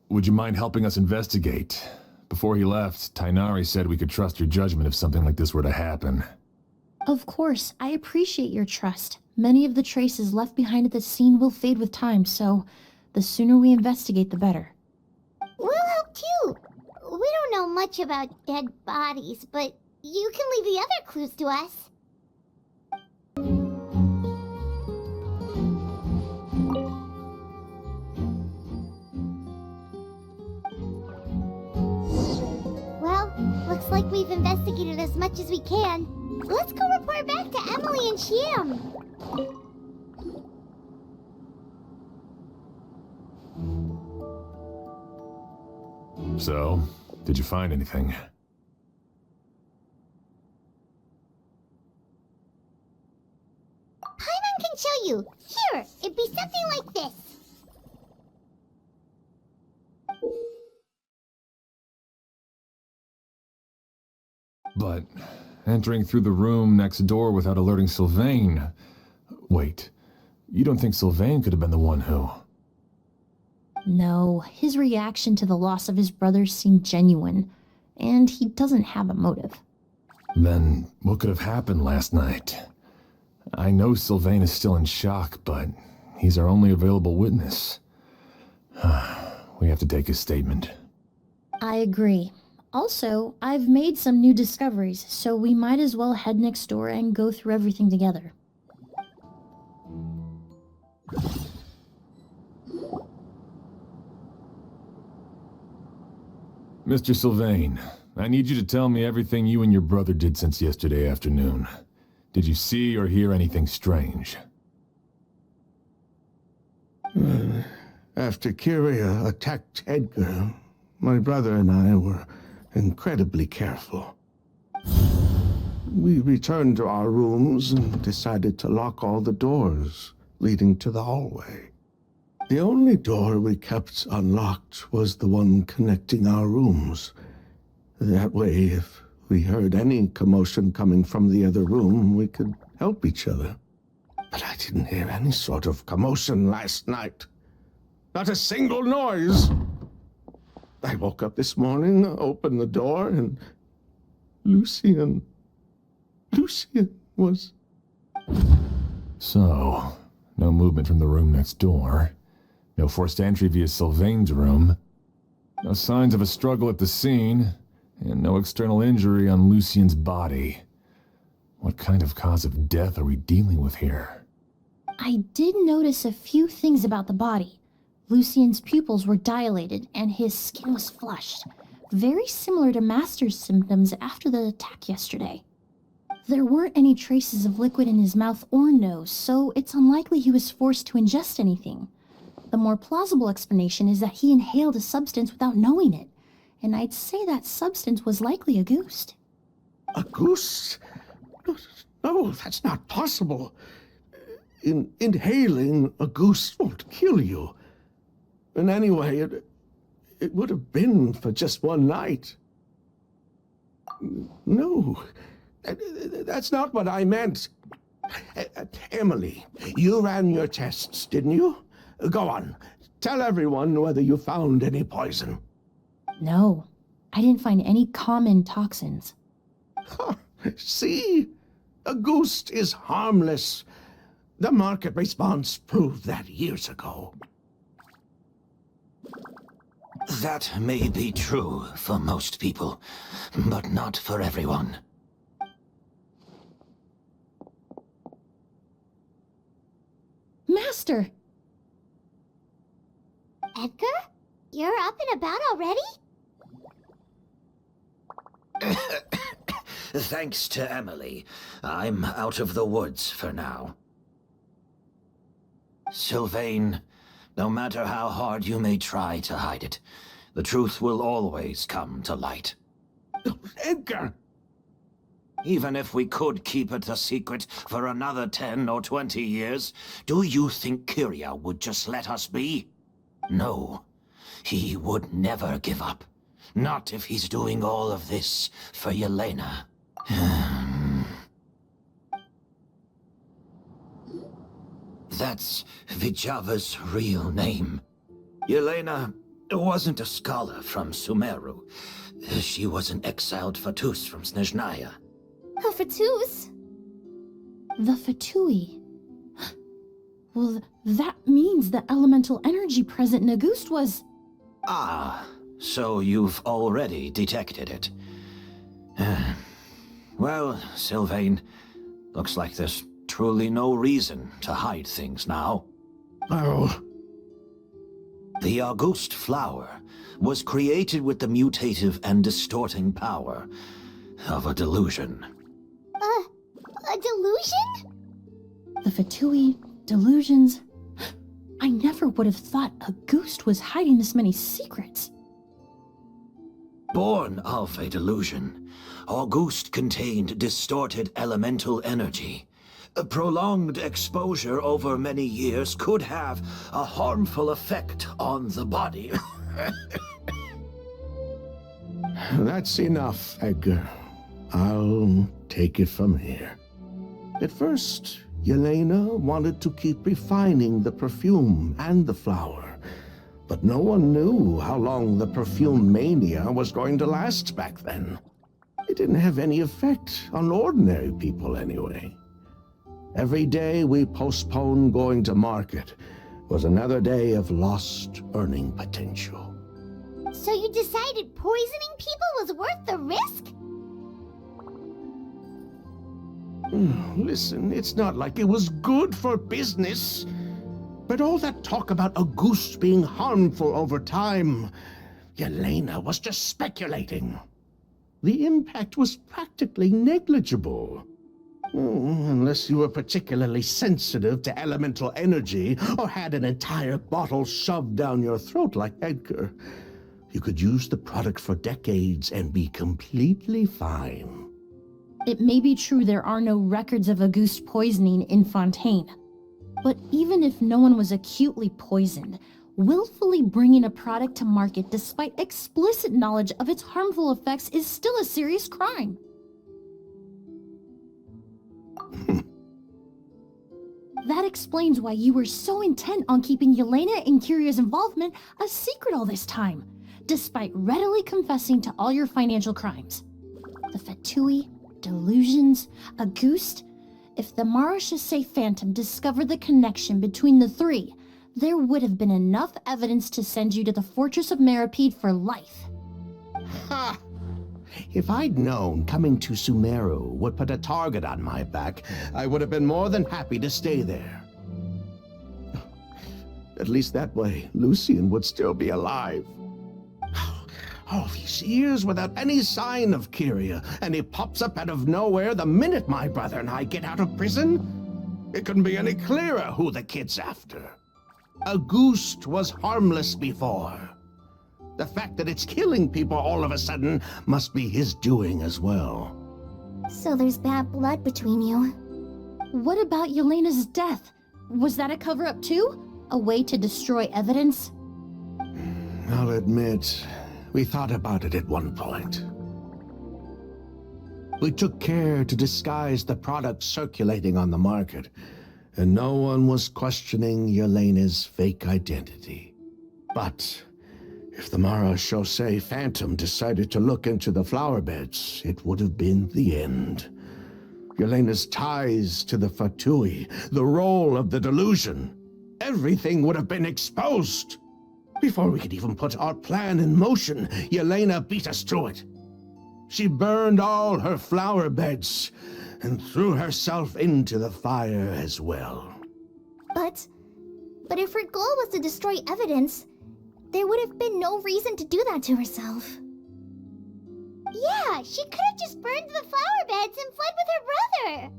would you mind helping us investigate? Before he left, Tainari said we could trust your judgment if something like this were to happen. Of course, I appreciate your trust. Many of the traces left behind at the scene will fade with time, so the sooner we investigate, the better. We'll help too. We don't know much about dead bodies, but you can leave the other clues to us. Well, looks like we've investigated as much as we can. Let's go report back to Emilie and Shiem. So, did you find anything? Paimon can show you. Here, it'd be something like this. But entering through the room next door without alerting Sylvain... Wait, you don't think Sylvain could have been the one who... No, his reaction to the loss of his brother seemed genuine, and he doesn't have a motive. Then, what could have happened last night? I know Sylvain is still in shock, but he's our only available witness. We have to take his statement. I agree. Also, I've made some new discoveries, so we might as well head next door and go through everything together. Mr. Sylvain, I need you to tell me everything you and your brother did since yesterday afternoon. Did you see or hear anything strange? After Kiria attacked Edgar, my brother and I were incredibly careful. We returned to our rooms and decided to lock all the doors leading to the hallway. The only door we kept unlocked was the one connecting our rooms. That way, if we heard any commotion coming from the other room, we could help each other. But I didn't hear any sort of commotion last night. Not a single noise. I woke up this morning, opened the door, and Lucien was... So, no movement from the room next door. No forced entry via Sylvain's room. No signs of a struggle at the scene. And no external injury on Lucien's body. What kind of cause of death are we dealing with here? I did notice a few things about the body. Lucien's pupils were dilated and his skin was flushed. very similar to Master's symptoms after the attack yesterday. There weren't any traces of liquid in his mouth or nose, so it's unlikely he was forced to ingest anything. The more plausible explanation is that he inhaled a substance without knowing it, and I'd say that substance was likely a goose. A goose? No, that's not possible. Inhaling a goose won't kill you. And anyway, it would have been for just one night. No, that's not what I meant. Emilie, you ran your tests, didn't you? Go on, tell everyone whether you found any poison. No, I didn't find any common toxins. Huh, see? A goose is harmless. The market response proved that years ago. That may be true for most people, but not for everyone. Master! Edgar? You're up and about already? Thanks to Emilie, I'm out of the woods for now. Sylvain, no matter how hard you may try to hide it, the truth will always come to light. Edgar! Even if we could keep it a secret for another 10 or 20 years, do you think Kyria would just let us be? No, he would never give up. Not if he's doing all of this for Yelena. That's Vijava's real name. Yelena wasn't a scholar from Sumeru. She was an exiled Fatus from Snezhnaya. A Fatus? The Fatui. Well, that means the elemental energy present in Auguste was... Ah, so you've already detected it. Well, Sylvain, looks like there's truly no reason to hide things now. Oh. The Auguste flower was created with the mutative and distorting power of a delusion. A delusion? The Fatui, delusions... I never would have thought Auguste was hiding this many secrets. Born of a delusion, Auguste contained distorted elemental energy. A prolonged exposure over many years could have a harmful effect on the body. That's enough, Edgar. I'll take it from here. At first, Yelena wanted to keep refining the perfume and the flower, but no one knew how long the perfume mania was going to last back then. It didn't have any effect on ordinary people anyway. Every day we postponed going to market was another day of lost earning potential. So you decided poisoning people was worth the risk? Listen, it's not like it was good for business. But all that talk about Auguste being harmful over time, Yelena was just speculating. The impact was practically negligible. Unless you were particularly sensitive to elemental energy or had an entire bottle shoved down your throat like Edgar. You could use the product for decades and be completely fine. It may be true there are no records of Auguste poisoning in Fontaine. But even if no one was acutely poisoned, willfully bringing a product to market despite explicit knowledge of its harmful effects is still a serious crime. That explains why you were so intent on keeping Yelena and Kyria's involvement a secret all this time, despite readily confessing to all your financial crimes. The Fatui, delusions, Auguste. If the Marechaussee Phantom discovered the connection between the three, there would have been enough evidence to send you to the Fortress of Meripede for life. Ha! If I'd known coming to Sumeru would put a target on my back, I would have been more than happy to stay there. At least that way, Lucien would still be alive. All these years without any sign of Kyria, and he pops up out of nowhere the minute my brother and I get out of prison? It couldn't be any clearer who the kid's after. Auguste was harmless before. The fact that it's killing people all of a sudden must be his doing as well. So there's bad blood between you. What about Yelena's death? Was that a cover-up too? A way to destroy evidence? I'll admit, we thought about it at one point. We took care to disguise the products circulating on the market, and no one was questioning Yelena's fake identity. But if the Marechaussee Phantom decided to look into the flower beds, it would have been the end. Yelena's ties to the Fatui, the role of the delusion, everything would have been exposed. Before we could even put our plan in motion, Yelena beat us to it. She burned all her flower beds and threw herself into the fire as well. But if her goal was to destroy evidence, there would have been no reason to do that to herself. Yeah, she could have just burned the flower beds and fled with her brother.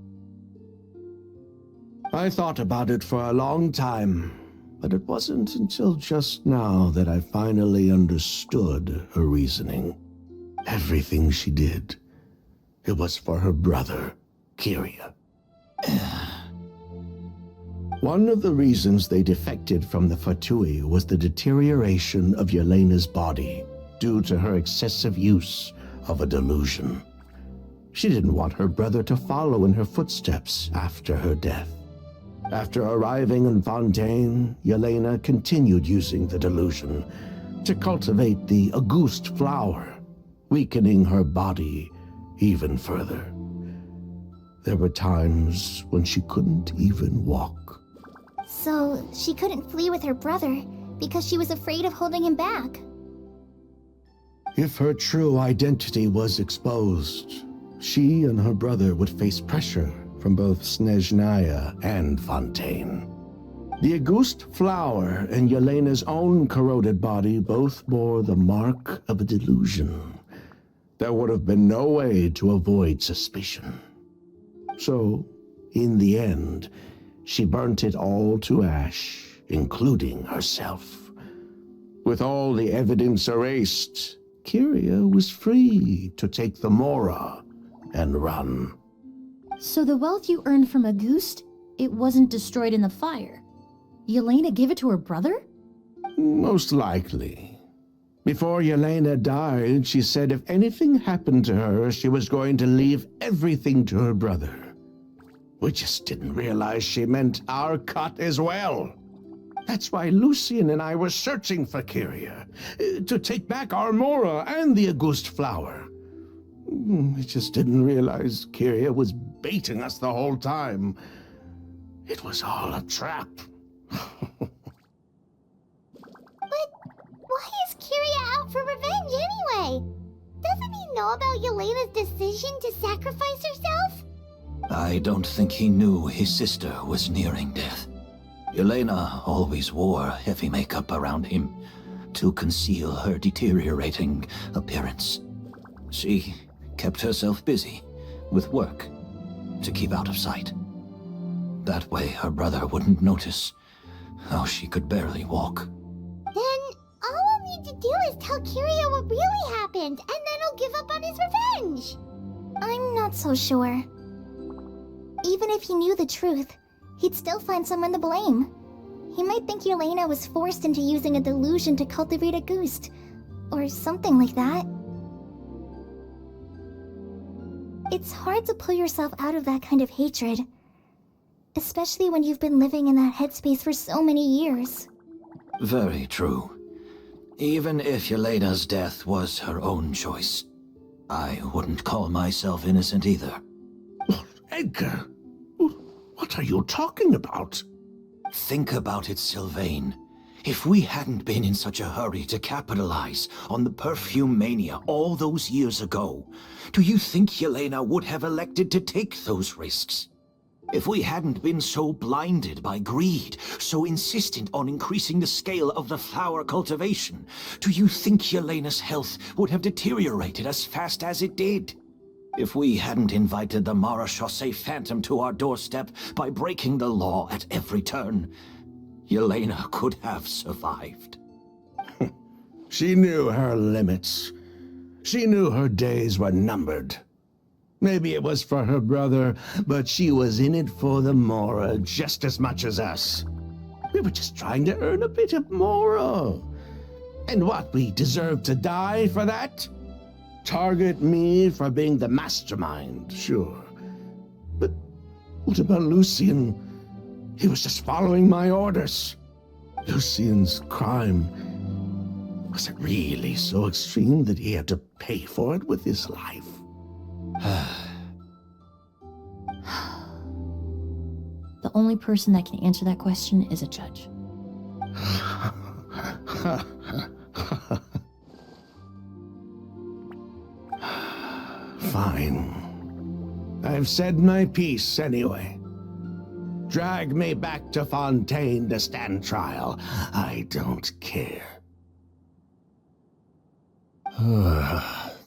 I thought about it for a long time, but it wasn't until just now that I finally understood her reasoning. Everything she did, it was for her brother, Kyria. One of the reasons they defected from the Fatui was the deterioration of Yelena's body due to her excessive use of a delusion. She didn't want her brother to follow in her footsteps after her death. After arriving in Fontaine, Yelena continued using the delusion to cultivate the Auguste flower, weakening her body even further. There were times when she couldn't even walk. So she couldn't flee with her brother because she was afraid of holding him back. If her true identity was exposed, she and her brother would face pressure from both Snezhnaya and Fontaine. The Auguste flower and Yelena's own corroded body both bore the mark of a delusion. There would have been no way to avoid suspicion. So, in the end, she burnt it all to ash, including herself. With all the evidence erased, Kyria was free to take the Mora and run. So the wealth you earned from Auguste, it wasn't destroyed in the fire. Yelena gave it to her brother? Most likely. Before Yelena died, she said if anything happened to her, she was going to leave everything to her brother. We just didn't realize she meant our cut as well. That's why Lucien and I were searching for Kyria, to take back our Mora and the Auguste flower. We just didn't realize Kyria was baiting us the whole time. It was all a trap. But why is Kyria out for revenge anyway? Doesn't he know about Yelena's decision to sacrifice herself? I don't think he knew his sister was nearing death. Yelena always wore heavy makeup around him to conceal her deteriorating appearance. She kept herself busy with work to keep out of sight. That way her brother wouldn't notice how she could barely walk. Then all we'll need to do is tell Kyria what really happened, and then he'll give up on his revenge. I'm not so sure. Even if he knew the truth, he'd still find someone to blame. He might think Yelena was forced into using a delusion to cultivate Auguste, or something like that. It's hard to pull yourself out of that kind of hatred, especially when you've been living in that headspace for so many years. Very true. Even if Yelena's death was her own choice, I wouldn't call myself innocent either. Edgar, what are you talking about? Think about it, Sylvain. If we hadn't been in such a hurry to capitalize on the perfume mania all those years ago, do you think Yelena would have elected to take those risks? If we hadn't been so blinded by greed, so insistent on increasing the scale of the flower cultivation, do you think Yelena's health would have deteriorated as fast as it did? If we hadn't invited the Marechaussee Phantom to our doorstep by breaking the law at every turn, Yelena could have survived. She knew her limits. She knew her days were numbered. Maybe it was for her brother, but she was in it for the Mora just as much as us. We were just trying to earn a bit of Mora. And what, we deserve to die for that? Target me for being the mastermind, sure. But what about Lucien? He was just following my orders. Lucien's crime, was it really so extreme that he had to pay for it with his life? The only person that can answer that question is a judge. Fine. I've said my piece anyway. Drag me back to Fontaine to stand trial. I don't care.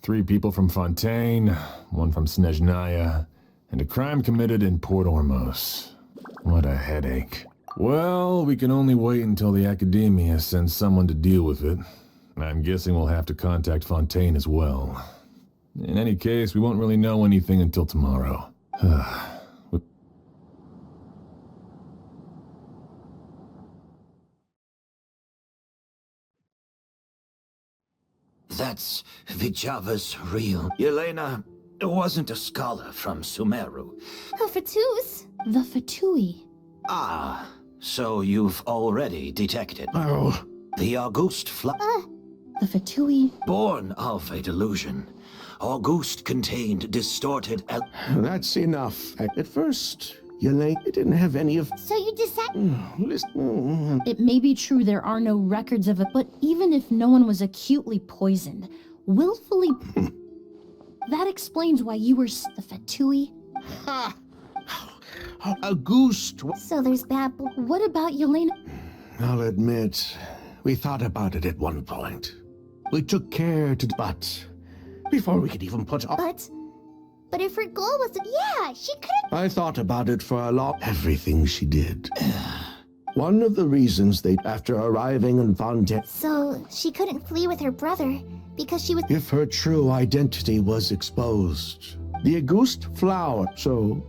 3 people from Fontaine, 1 from Snezhnaya, and a crime committed in Port Ormos. What a headache. Well, we can only wait until the Academia sends someone to deal with it. I'm guessing we'll have to contact Fontaine as well. In any case, we won't really know anything until tomorrow. That's Vijava's real. Yelena wasn't a scholar from Sumeru. Oh, Fatus. The Fatui. Ah, so you've already detected. Oh, The Auguste The Fatui. born of a delusion. Auguste contained distorted that's enough. At first, Yelena didn't have any of... So you decided... Listen, It may be true there are no records of it, but even if no one was acutely poisoned, willfully... that explains why you were the Fatui. Auguste... So there's bad What about Yelena? I'll admit, we thought about it at one point. We took care to... But before we could even put up... But if her goal was to... Yeah, she could've... I thought about it for a lot. Everything she did. One of the reasons they... After arriving in Fontaine... So she couldn't flee with her brother because she was... If her true identity was exposed. The Auguste flower, so...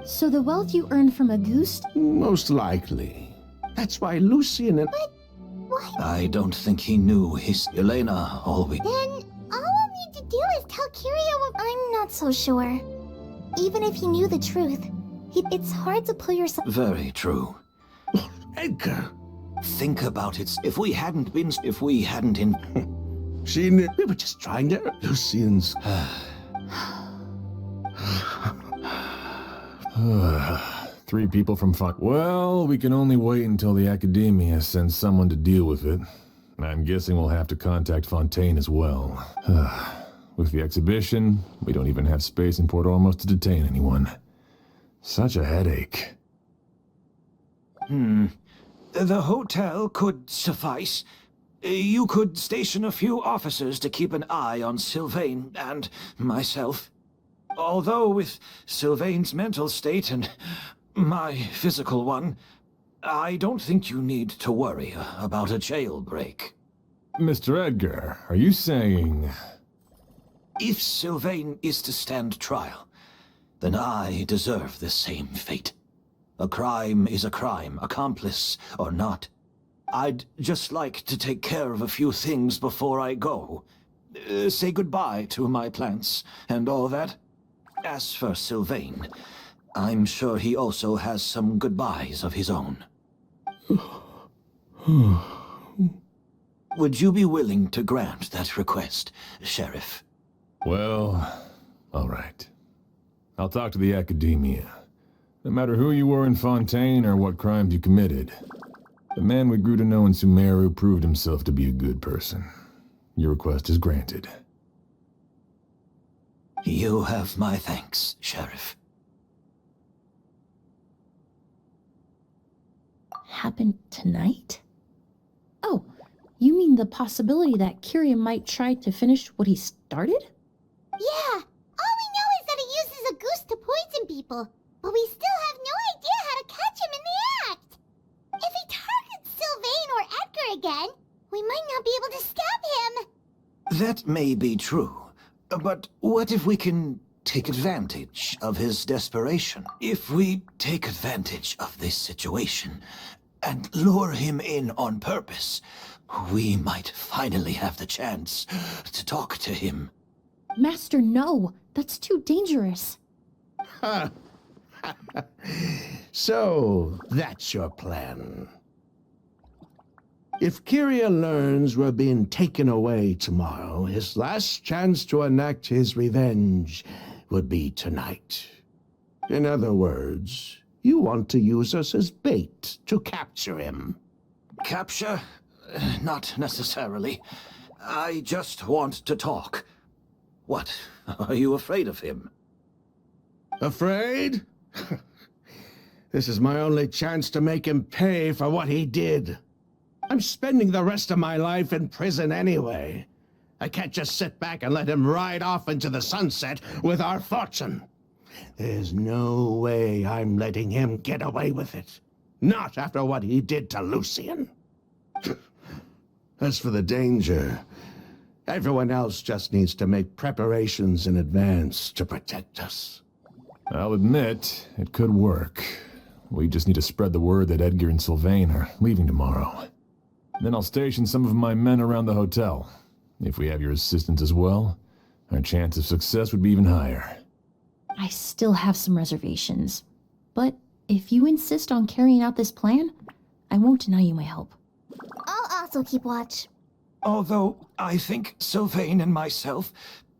So the wealth you earned from Auguste? Most likely. That's why Lucien and... What? I don't think he knew his... Yelena always... Then all we'll need to do is tell Kirio... I'm not so sure. Even if he knew the truth, it's hard to pull yourself... Very true. Edgar! Think about it. If we hadn't been... If we hadn't in... She knew... We were just trying to... Lucien's... 3 people from Well, we can only wait until the Academia sends someone to deal with it. I'm guessing we'll have to contact Fontaine as well. With the exhibition, we don't even have space in Port Ormos to detain anyone. Such a headache. The hotel could suffice. You could station a few officers to keep an eye on Sylvain and myself. Although with Sylvain's mental state and my physical one, I don't think you need to worry about a jailbreak. Mr. Edgar, are you saying... If Sylvain is to stand trial, then I deserve the same fate. A crime is a crime, accomplice or not. I'd just like to take care of a few things before I go. Say goodbye to my plants and all that. As for Sylvain, I'm sure he also has some goodbyes of his own. Would you be willing to grant that request, Sheriff? Well, all right. I'll talk to the Academia. No matter who you were in Fontaine or what crimes you committed, the man we grew to know in Sumeru proved himself to be a good person. Your request is granted. You have my thanks, Sheriff. happen tonight? Oh, you mean the possibility that Kiria might try to finish what he started? Yeah, all we know is that he uses a goose to poison people, but we still have no idea how to catch him in the act. If he targets Sylvain or Edgar again, we might not be able to stop him. That may be true, but what if we can take advantage of his desperation? If we take advantage of this situation and lure him in on purpose, we might finally have the chance to talk to him. Master, no. That's too dangerous. So, that's your plan. If Kiria learns we're being taken away tomorrow, his last chance to enact his revenge would be tonight. In other words, you want to use us as bait to capture him. Capture? Not necessarily. I just want to talk. What? Are you afraid of him? Afraid? This is my only chance to make him pay for what he did. I'm spending the rest of my life in prison anyway. I can't just sit back and let him ride off into the sunset with our fortune. There's no way I'm letting him get away with it. Not after what he did to Lucian. As for the danger, everyone else just needs to make preparations in advance to protect us. I'll admit, it could work. We just need to spread the word that Edgar and Sylvain are leaving tomorrow. Then I'll station some of my men around the hotel. If we have your assistance as well, our chance of success would be even higher. I still have some reservations. But if you insist on carrying out this plan, I won't deny you my help. I'll also keep watch. Although I think Sylvain and myself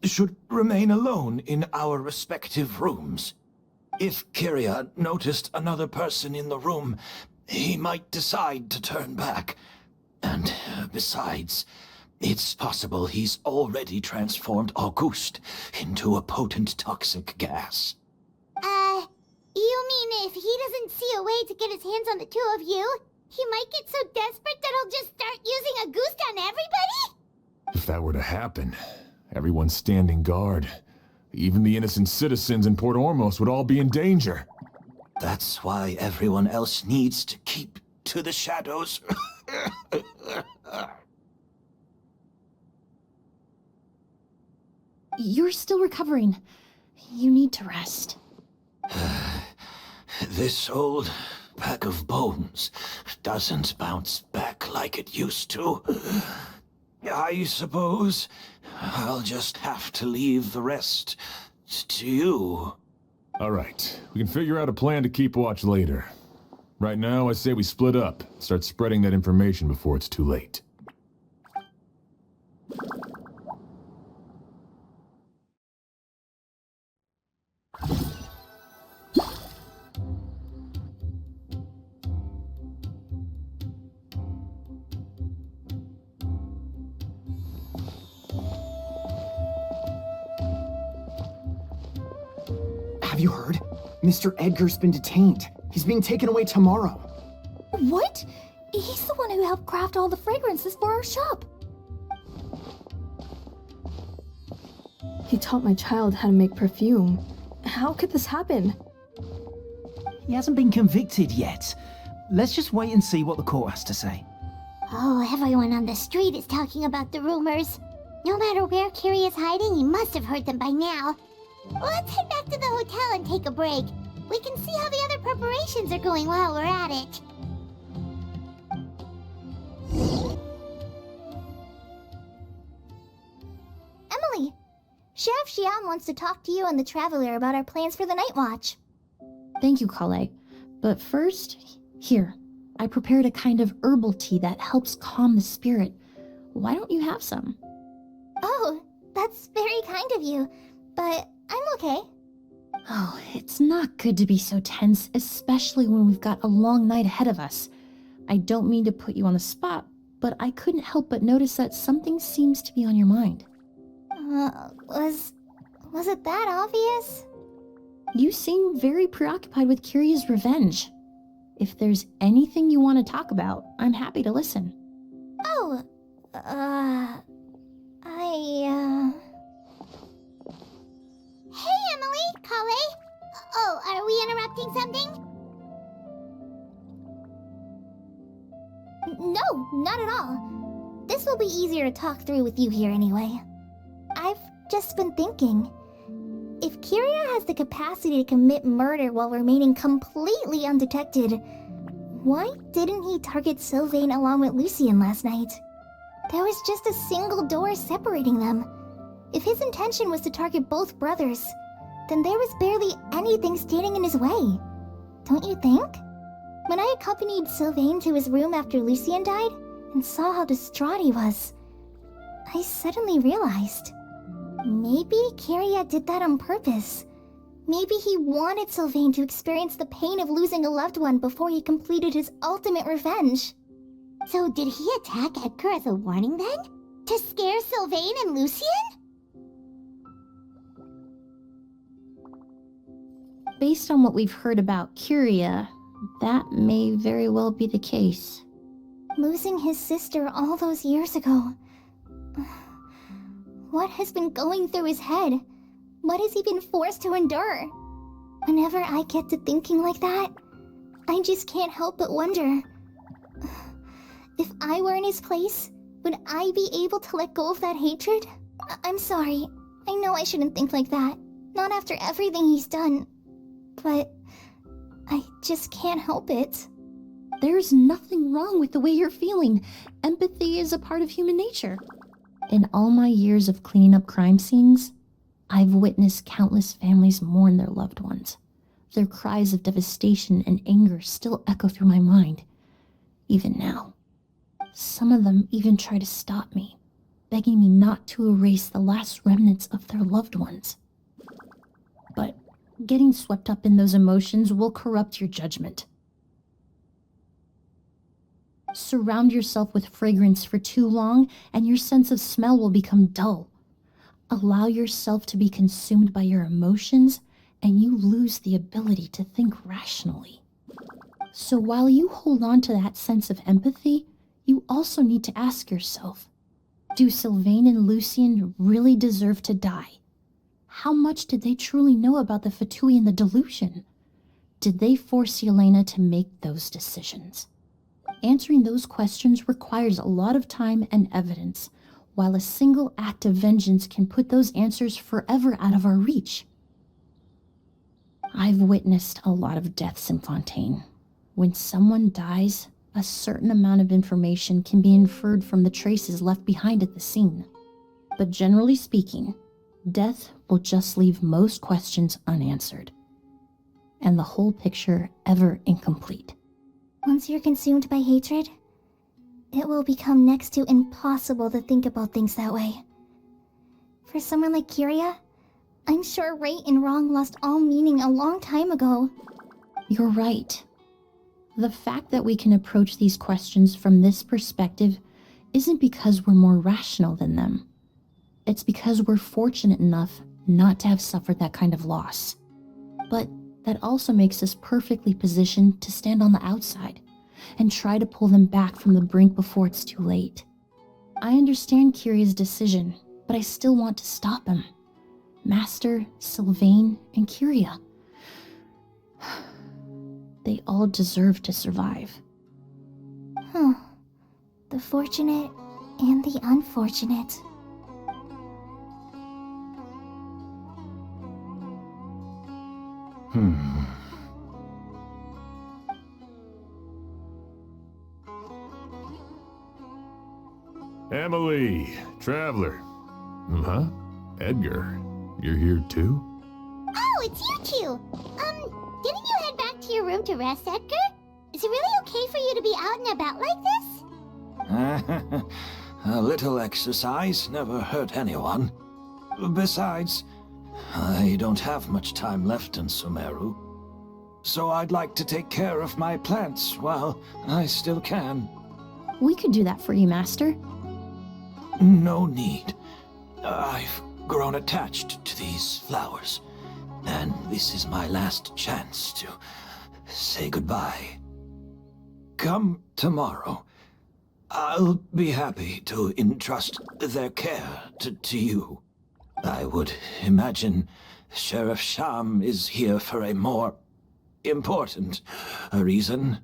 should remain alone in our respective rooms. If Kiria noticed another person in the room, he might decide to turn back. And besides, it's possible he's already transformed Auguste into a potent toxic gas. You mean if he doesn't see a way to get his hands on the two of you, he might get so desperate that he'll just start using a goose on everybody? If that were to happen, everyone's standing guard. Even the innocent citizens in Port Ormos would all be in danger. That's why everyone else needs to keep to the shadows. You're still recovering. You need to rest. This old pack of bones doesn't bounce back like it used to. I suppose I'll just have to leave the rest to you. All right, we can figure out a plan to keep watch later. Right now, I say we split up, start spreading that information before it's too late. Have you heard? Mr. Edgar's been detained. He's being taken away tomorrow. What? He's the one who helped craft all the fragrances for our shop. He taught my child how to make perfume. How could this happen? He hasn't been convicted yet. Let's just wait and see what the court has to say. Oh, everyone on the street is talking about the rumors. No matter where Kiria is hiding, he must have heard them by now. Let's head back to the hotel and take a break. We can see how the other preparations are going while we're at it. Emilie, Sheriff Xian wants to talk to you and the Traveler about our plans for the night watch. Thank you, Kale. But first, here. I prepared a kind of herbal tea that helps calm the spirit. Why don't you have some? Oh, that's very kind of you, but I'm okay. Oh, it's not good to be so tense, especially when we've got a long night ahead of us. I don't mean to put you on the spot, but I couldn't help but notice that something seems to be on your mind. Was it that obvious? You seem very preoccupied with Kiria's revenge. If there's anything you want to talk about, I'm happy to listen. Oh, Hey, Emilie, Kale. Oh, are we interrupting something? No, not at all. This will be easier to talk through with you here anyway. I've just been thinking. If Kiria has the capacity to commit murder while remaining completely undetected, why didn't he target Sylvain along with Lucien last night? There was just a single door separating them. If his intention was to target both brothers, then there was barely anything standing in his way. Don't you think? When I accompanied Sylvain to his room after Lucien died and saw how distraught he was, I suddenly realized. Maybe Kiria did that on purpose. Maybe he wanted Sylvain to experience the pain of losing a loved one before he completed his ultimate revenge. So did he attack Edgar as a warning then? To scare Sylvain and Lucien? Based on what we've heard about Kiria, that may very well be the case. Losing his sister all those years ago. What has been going through his head? What has he been forced to endure? Whenever I get to thinking like that, I just can't help but wonder. If I were in his place, would I be able to let go of that hatred? I'm sorry. I know I shouldn't think like that. Not after everything he's done. But I just can't help it. There's nothing wrong with the way you're feeling. Empathy is a part of human nature. In all my years of cleaning up crime scenes, I've witnessed countless families mourn their loved ones. Their cries of devastation and anger still echo through my mind, even now. Some of them even try to stop me, begging me not to erase the last remnants of their loved ones. But getting swept up in those emotions will corrupt your judgment. Surround yourself with fragrance for too long, and your sense of smell will become dull. Allow yourself to be consumed by your emotions, and you lose the ability to think rationally. So while you hold on to that sense of empathy, you also need to ask yourself, do Sylvain and Lucien really deserve to die? How much did they truly know about the Fatui and the delusion? Did they force Yelena to make those decisions? Answering those questions requires a lot of time and evidence, while a single act of vengeance can put those answers forever out of our reach. I've witnessed a lot of deaths in Fontaine. When someone dies, a certain amount of information can be inferred from the traces left behind at the scene. But generally speaking, death will just leave most questions unanswered, and the whole picture ever incomplete. Once you're consumed by hatred, it will become next to impossible to think about things that way. For someone like Kiria, I'm sure right and wrong lost all meaning a long time ago. You're right. The fact that we can approach these questions from this perspective isn't because we're more rational than them. It's because we're fortunate enough not to have suffered that kind of loss. But that also makes us perfectly positioned to stand on the outside and try to pull them back from the brink before it's too late. I understand Kiria's decision, but I still want to stop him. Master, Sylvain, and Kiria. They all deserve to survive. The fortunate and the unfortunate. Emilie, Traveler. Huh? Edgar, you're here too? Oh, it's you two! Didn't you head back to your room to rest, Edgar? Is it really okay for you to be out and about like this? A little exercise never hurt anyone. Besides, I don't have much time left in Sumeru. So I'd like to take care of my plants while I still can. We could do that for you, Master. No need. I've grown attached to these flowers, and this is my last chance to say goodbye. come tomorrow. I'll be happy to entrust their care to you. I would imagine Sheriff Sham is here for a more important reason.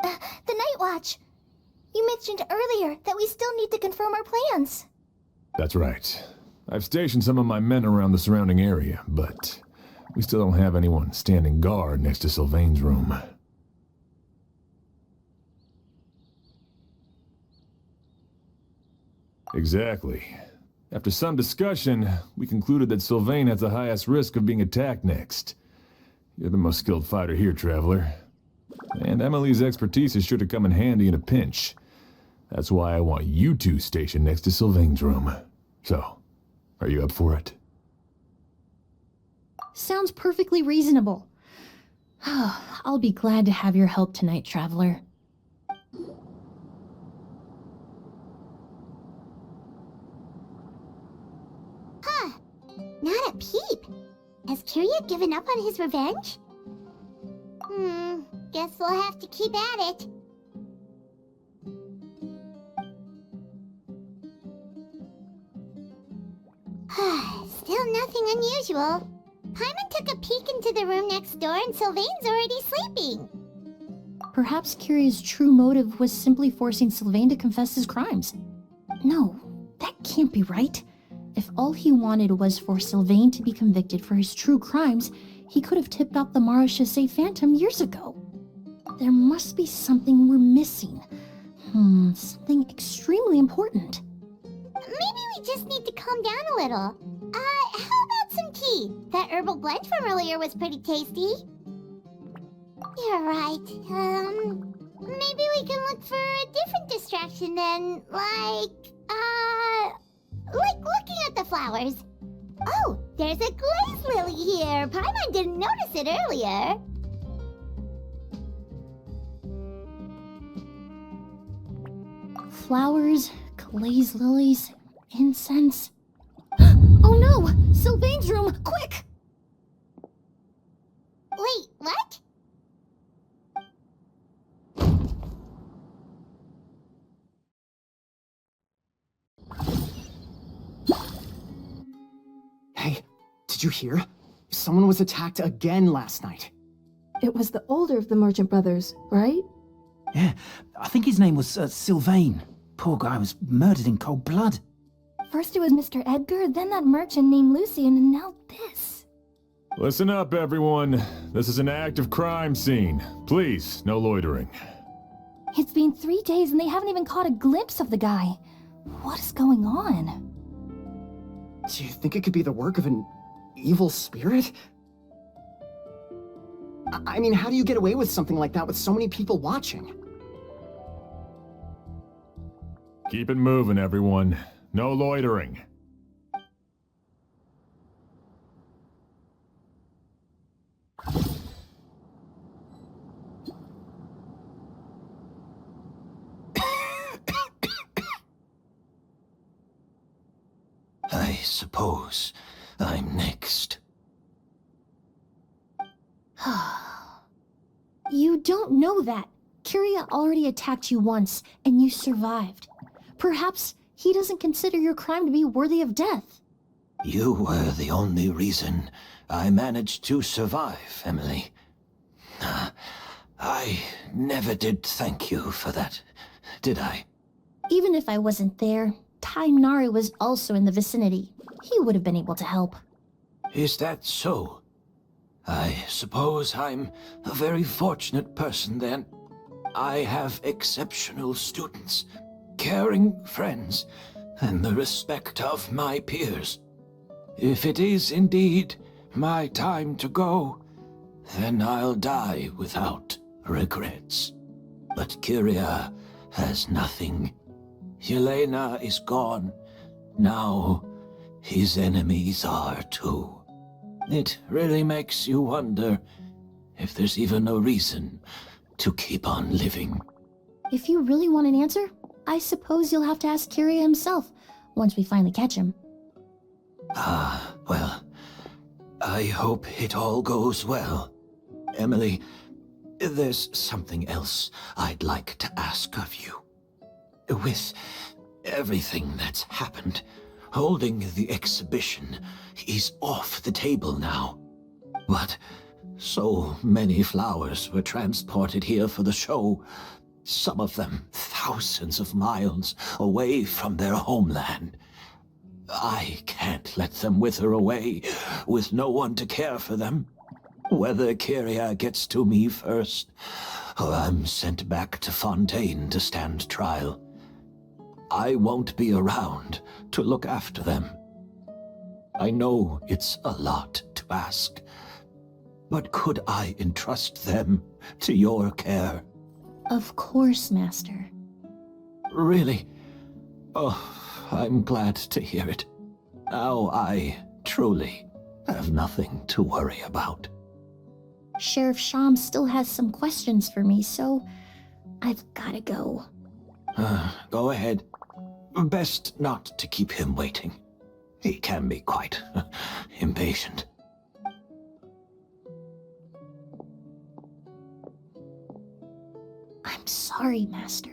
The Night Watch. You mentioned earlier that we still need to confirm our plans. That's right. I've stationed some of my men around the surrounding area, but we still don't have anyone standing guard next to Sylvain's room. Exactly. After some discussion, we concluded that Sylvain has the highest risk of being attacked next. You're the most skilled fighter here, Traveler. And Emilie's expertise is sure to come in handy in a pinch. That's why I want you two stationed next to Sylvain's room. So, are you up for it? Sounds perfectly reasonable. I'll be glad to have your help tonight, Traveler. Huh. Not a peep. Has Kirya given up on his revenge? Guess we'll have to keep at it. Still nothing unusual. Paimon took a peek into the room next door and Sylvain's already sleeping. Perhaps Kirya's true motive was simply forcing Sylvain to confess his crimes. No, that can't be right. If all he wanted was for Sylvain to be convicted for his true crimes, he could have tipped off the Marechaussee Phantom years ago. There must be something we're missing. Something extremely important. Maybe we just need to calm down a little. How about some tea? That herbal blend from earlier was pretty tasty. You're right. Maybe we can look for a different distraction then, like looking at the flowers. Oh, there's a glaze lily here. Paimon didn't notice it earlier. Flowers, glaze lilies, incense. Oh no! Sylvain's room! Quick! Wait, what? Hey, did you hear? Someone was attacked again last night. It was the older of the merchant brothers, right? Yeah, I think his name was Sylvain. Poor guy was murdered in cold blood. First it was Mr. Edgar, then that merchant named Lucian, and now this. Listen up, everyone. This is an active crime scene. Please, no loitering. It's been 3 days and they haven't even caught a glimpse of the guy. What is going on? Do you think it could be the work of an evil spirit? I mean, how do you get away with something like that with so many people watching? Keep it moving, everyone. No loitering. I suppose I'm next. You don't know that. Kirya already attacked you once, and you survived. Perhaps he doesn't consider your crime to be worthy of death. You were the only reason I managed to survive, Emilie. I never did thank you for that, did I? Even if I wasn't there, Tainari was also in the vicinity. He would have been able to help. Is that so? I suppose I'm a very fortunate person then. I have exceptional students, caring friends, and the respect of my peers. If it is indeed my time to go, then I'll die without regrets. But Kirya has nothing. Yelena is gone. Now his enemies are too. It really makes you wonder if there's even a reason to keep on living. If you really want an answer, I suppose you'll have to ask Kirya himself, once we finally catch him. Well, I hope it all goes well. Emilie, There's something else I'd like to ask of you. With everything that's happened, holding the exhibition is off the table now. But so many flowers were transported here for the show, some of them thousands of miles away from their homeland. I can't let them wither away with no one to care for them. Whether Kyria gets to me first, or I'm sent back to Fontaine to stand trial, I won't be around to look after them. I know it's a lot to ask, but could I entrust them to your care? Of course, Master. Really? Oh, I'm glad to hear it. Now I truly have nothing to worry about. Sheriff Sham still has some questions for me, so I've gotta go. Go ahead. Best not to keep him waiting. He can be quite impatient. I'm sorry, Master.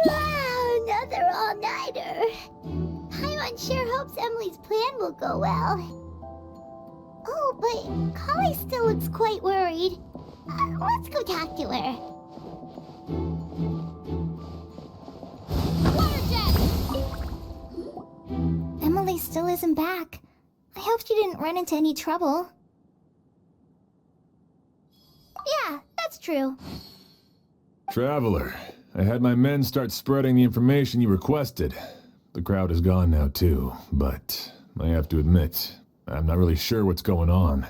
Wow, another all-nighter. Paimon sure hopes Emilie's plan will go well. Oh, but Kali still looks quite worried. Let's go talk to her. Emilie still isn't back. I hope she didn't run into any trouble. Yeah, that's true. Traveler, I had my men start spreading the information you requested. The crowd is gone now too, but I have to admit, I'm not really sure what's going on.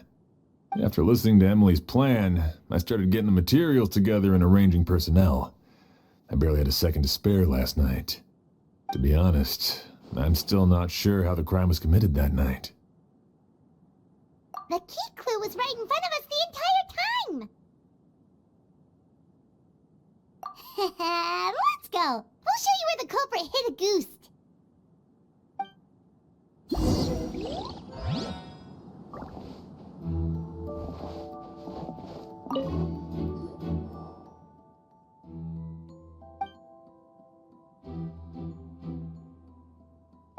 After listening to Emilie's plan, I started getting the materials together and arranging personnel. I barely had a second to spare last night. To be honest, I'm still not sure how the crime was committed that night. The key clue was right in front of us the entire time! Let's go! We'll show you where the culprit hid a goose.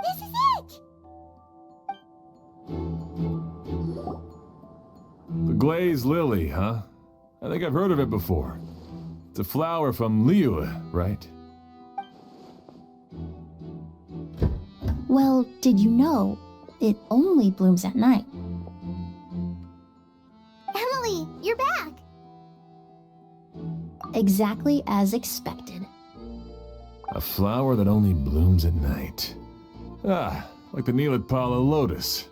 This is it! The glazed lily, huh? I think I've heard of it before. It's a flower from Liyue, right? Well, did you know it only blooms at night? Emilie, you're back! Exactly as expected. A flower that only blooms at night. Ah, like the Neelitpala lotus.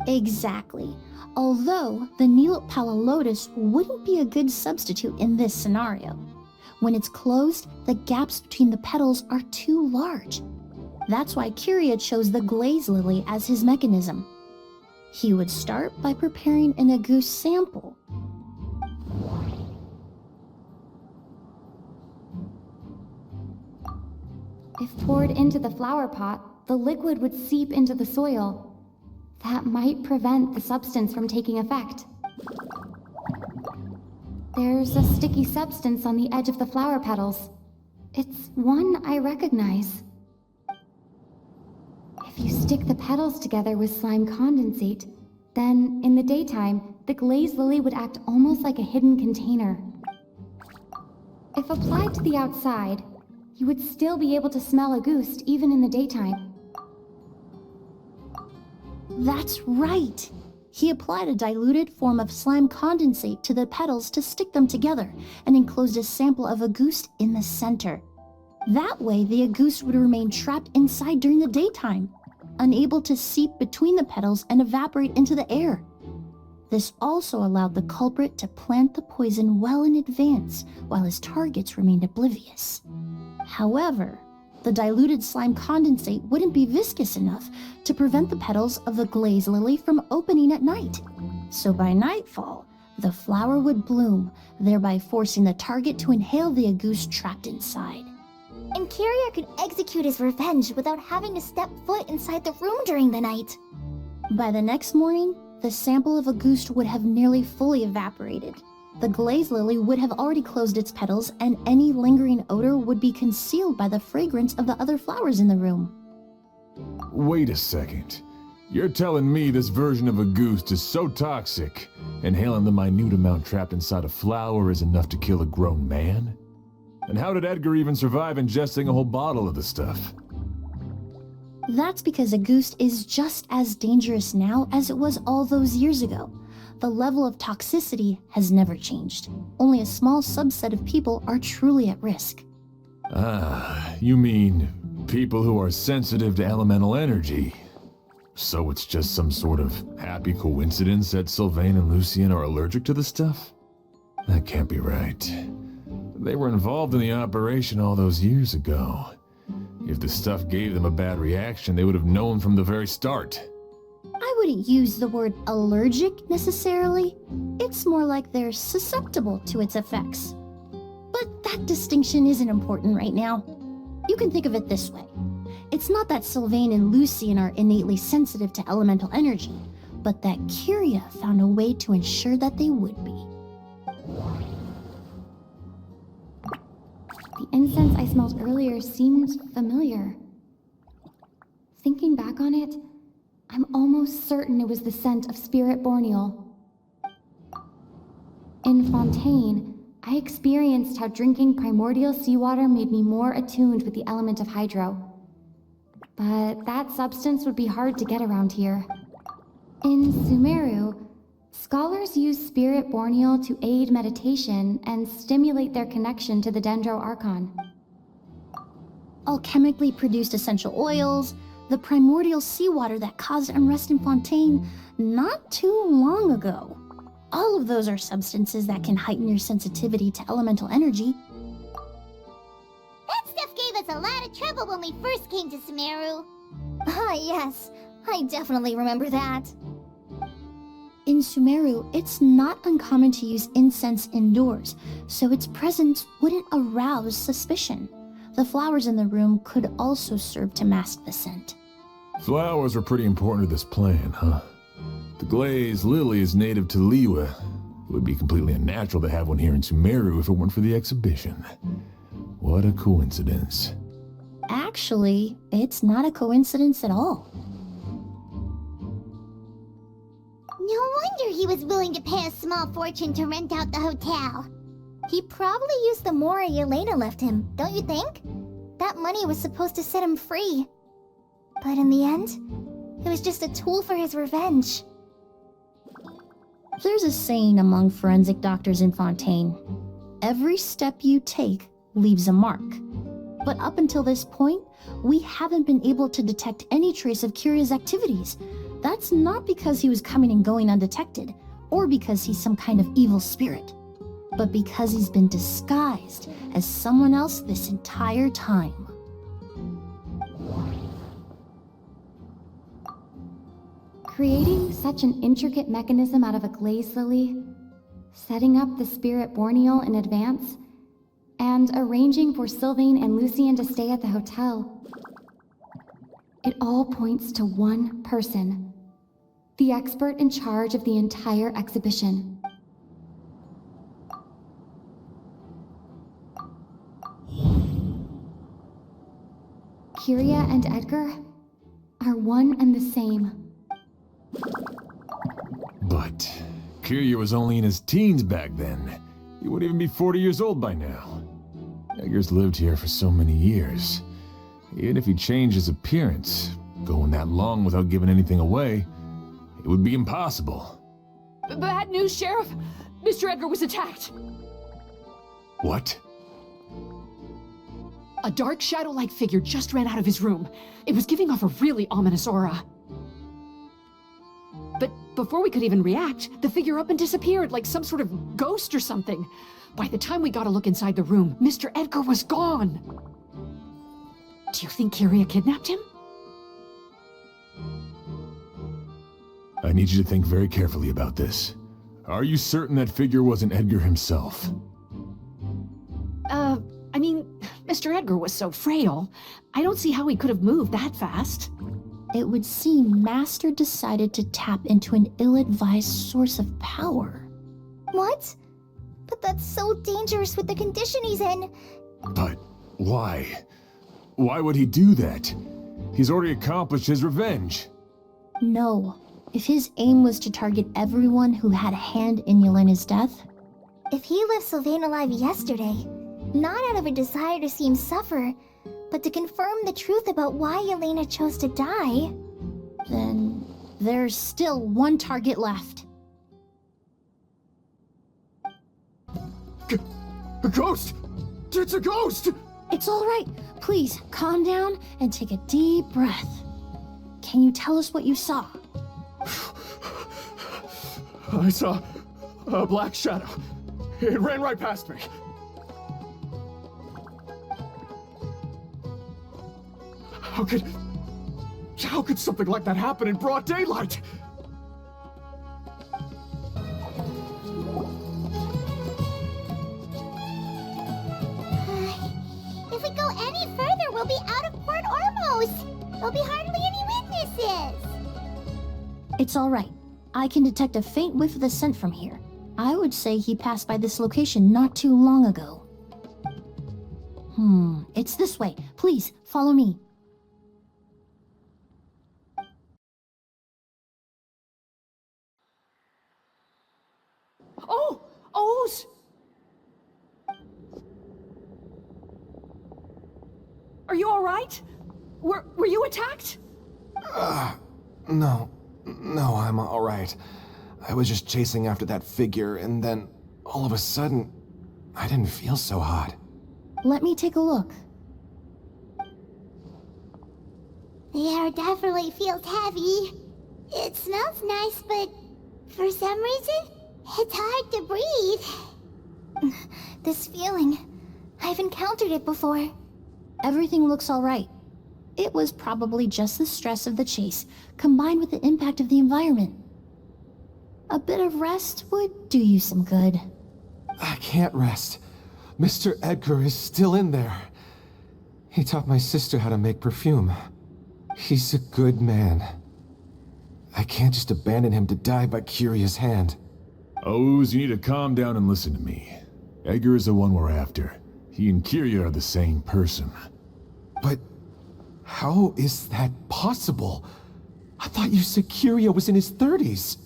Exactly. Although the Neelitpala lotus wouldn't be a good substitute in this scenario. When it's closed, the gaps between the petals are too large. That's why Kyria chose the glaze lily as his mechanism. He would start by preparing an Agoose sample. If poured into the flower pot, the liquid would seep into the soil. That might prevent the substance from taking effect. There's a sticky substance on the edge of the flower petals. It's one I recognize. If you stick the petals together with slime condensate, then in the daytime, the glazed lily would act almost like a hidden container. If applied to the outside, you would still be able to smell a goose even in the daytime. That's right! He applied a diluted form of slime condensate to the petals to stick them together and enclosed a sample of Agoose in the center. That way, the Agoose would remain trapped inside during the daytime, unable to seep between the petals and evaporate into the air. This also allowed the culprit to plant the poison well in advance while his targets remained oblivious. However, The diluted slime condensate wouldn't be viscous enough to prevent the petals of the glaze lily from opening at night. So by nightfall, the flower would bloom, thereby forcing the target to inhale the agouste trapped inside. And Kyria could execute his revenge without having to step foot inside the room during the night. By the next morning, the sample of agouste would have nearly fully evaporated. The glaze lily would have already closed its petals, and any lingering odor would be concealed by the fragrance of the other flowers in the room. Wait a second. You're telling me this version of agouste is so toxic, inhaling the minute amount trapped inside a flower is enough to kill a grown man? And how did Edgar even survive ingesting a whole bottle of the stuff? That's because agouste is just as dangerous now as it was all those years ago. The level of toxicity has never changed. Only a small subset of people are truly at risk. Ah, you mean people who are sensitive to elemental energy. So it's just some sort of happy coincidence that Sylvain and Lucien are allergic to the stuff? That can't be right. They were involved in the operation all those years ago. If the stuff gave them a bad reaction, they would have known from the very start. I wouldn't use the word allergic necessarily. It's more like they're susceptible to its effects. But that distinction isn't important right now. You can think of it this way. It's not that Sylvain and Lucien are innately sensitive to elemental energy, but that Kyria found a way to ensure that they would be. The incense I smelled earlier seemed familiar. Thinking back on it, I'm almost certain it was the scent of Spirit Borneal. In Fontaine, I experienced how drinking primordial seawater made me more attuned with the element of hydro. But that substance would be hard to get around here. In Sumeru, scholars use Spirit Borneal to aid meditation and stimulate their connection to the Dendro Archon. Alchemically produced essential oils, the primordial seawater that caused unrest in Fontaine not too long ago. All of those are substances that can heighten your sensitivity to elemental energy. That stuff gave us a lot of trouble when we first came to Sumeru. Ah, yes. I definitely remember that. In Sumeru, it's not uncommon to use incense indoors, so its presence wouldn't arouse suspicion. The flowers in the room could also serve to mask the scent. Flowers are pretty important to this plan, huh? The glaze lily is native to Liyue. It would be completely unnatural to have one here in Sumeru if it weren't for the exhibition. What a coincidence. Actually, it's not a coincidence at all. No wonder he was willing to pay a small fortune to rent out the hotel. He probably used the Mora Yelena left him, don't you think? That money was supposed to set him free. But in the end, it was just a tool for his revenge. There's a saying among forensic doctors in Fontaine. Every step you take leaves a mark. But up until this point, we haven't been able to detect any trace of Kyria's activities. That's not because he was coming and going undetected, or because he's some kind of evil spirit, but because he's been disguised as someone else this entire time. Creating such an intricate mechanism out of a glaze lily, setting up the Spirit Borneal in advance, and arranging for Sylvain and Lucien to stay at the hotel. It all points to one person, the expert in charge of the entire exhibition. Kyria and Edgar are one and the same. But Kyria was only in his teens back then. He wouldn't even be 40 years old by now. Edgar's lived here for so many years. Even if he changed his appearance, going that long without giving anything away, it would be impossible. Bad news, Sheriff! Mr. Edgar was attacked! What? A dark shadow-like figure just ran out of his room. It was giving off a really ominous aura. But before we could even react, the figure up and disappeared like some sort of ghost or something. By the time we got a look inside the room, Mr. Edgar was gone. Do you think Kyria kidnapped him? I need you to think very carefully about this. Are you certain that figure wasn't Edgar himself? I mean, Mr. Edgar was so frail. I don't see how he could have moved that fast. It would seem Master decided to tap into an ill-advised source of power. What? But that's so dangerous with the condition he's in. But why? Why would he do that? He's already accomplished his revenge. No. If his aim was to target everyone who had a hand in Yelena's death... If he left Sylvain alive yesterday, not out of a desire to see him suffer, but to confirm the truth about why Yelena chose to die... Then there's still one target left. A ghost! It's a ghost! It's all right. Please, calm down and take a deep breath. Can you tell us what you saw? I saw a black shadow. It ran right past me. How could something like that happen in broad daylight? If we go any further, we'll be out of Port Ormos. There'll be hardly any witnesses. It's all right. I can detect a faint whiff of the scent from here. I would say he passed by this location not too long ago. It's this way. Please, follow me. Oh! O's! Are you all right? Were you attacked? No, I'm all right. I was just chasing after that figure, and then all of a sudden, I didn't feel so hot. Let me take a look. The air definitely feels heavy. It smells nice, but for some reason, it's hard to breathe. This feeling, I've encountered it before. Everything looks all right. It was probably just the stress of the chase, combined with the impact of the environment. A bit of rest would do you some good. I can't rest. Mr. Edgar is still in there. He taught my sister how to make perfume. He's a good man. I can't just abandon him to die by Kyria's hand. Oz, you need to calm down and listen to me. Edgar is the one we're after. He and Kyria are the same person. But how is that possible? I thought you said Kyria was in his 30s.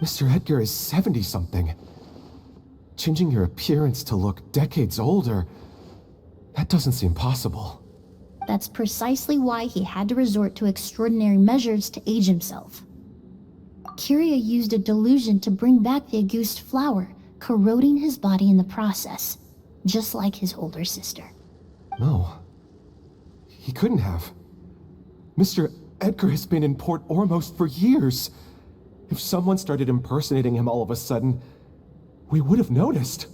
Mr. Edgar is 70-something. Changing your appearance to look decades older, that doesn't seem possible. That's precisely why he had to resort to extraordinary measures to age himself. Kyria used a delusion to bring back the Auguste flower, corroding his body in the process, just like his older sister. No. He couldn't have. Mr. Edgar has been in Port Ormos for years. If someone started impersonating him all of a sudden, we would have noticed.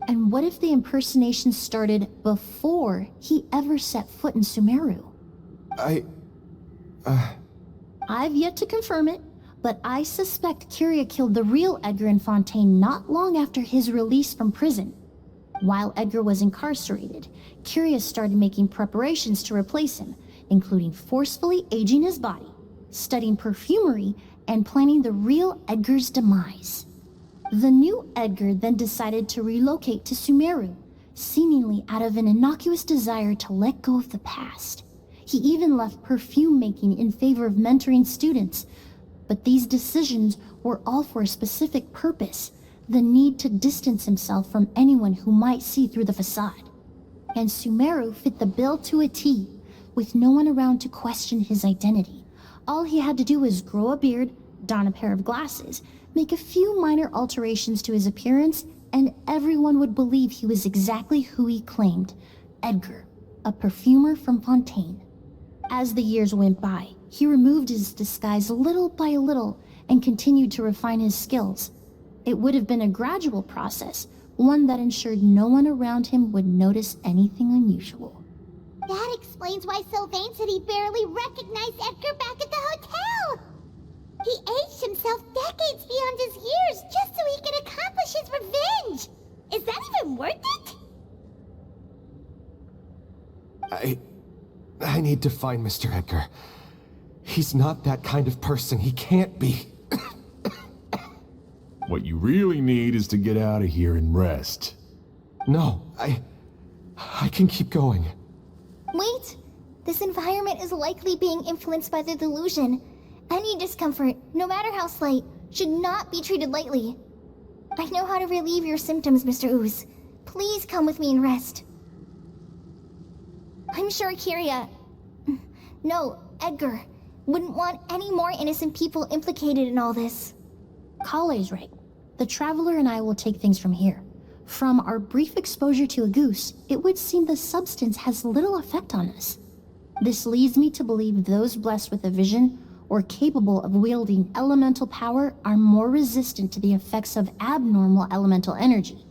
And what if the impersonation started before he ever set foot in Sumeru? I've yet to confirm it, but I suspect Kyria killed the real Edgar in Fontaine not long after his release from prison. While Edgar was incarcerated, Kyria started making preparations to replace him, including forcefully aging his body, studying perfumery, and planning the real Edgar's demise. The new Edgar then decided to relocate to Sumeru, seemingly out of an innocuous desire to let go of the past. He even left perfume making in favor of mentoring students, but these decisions were all for a specific purpose: the need to distance himself from anyone who might see through the facade. And Sumeru fit the bill to a T, with no one around to question his identity. All he had to do was grow a beard, don a pair of glasses, make a few minor alterations to his appearance, and everyone would believe he was exactly who he claimed, Edgar, a perfumer from Fontaine. As the years went by, he removed his disguise little by little and continued to refine his skills. It would have been a gradual process, one that ensured no one around him would notice anything unusual. That explains why Sylvain said he barely recognized Edgar back at the hotel. He aged himself decades beyond his years just so he could accomplish his revenge. Is that even worth it? I need to find Mr. Edgar. He's not that kind of person. He can't be. What you really need is to get out of here and rest. No, I can keep going. Wait! This environment is likely being influenced by the delusion. Any discomfort, no matter how slight, should not be treated lightly. I know how to relieve your symptoms, Mr. Ooze. Please come with me and rest. I'm sure Edgar, wouldn't want any more innocent people implicated in all this. Kale's right. The Traveler and I will take things from here. From our brief exposure to a goose, it would seem the substance has little effect on us. This leads me to believe those blessed with a vision or capable of wielding elemental power are more resistant to the effects of abnormal elemental energy.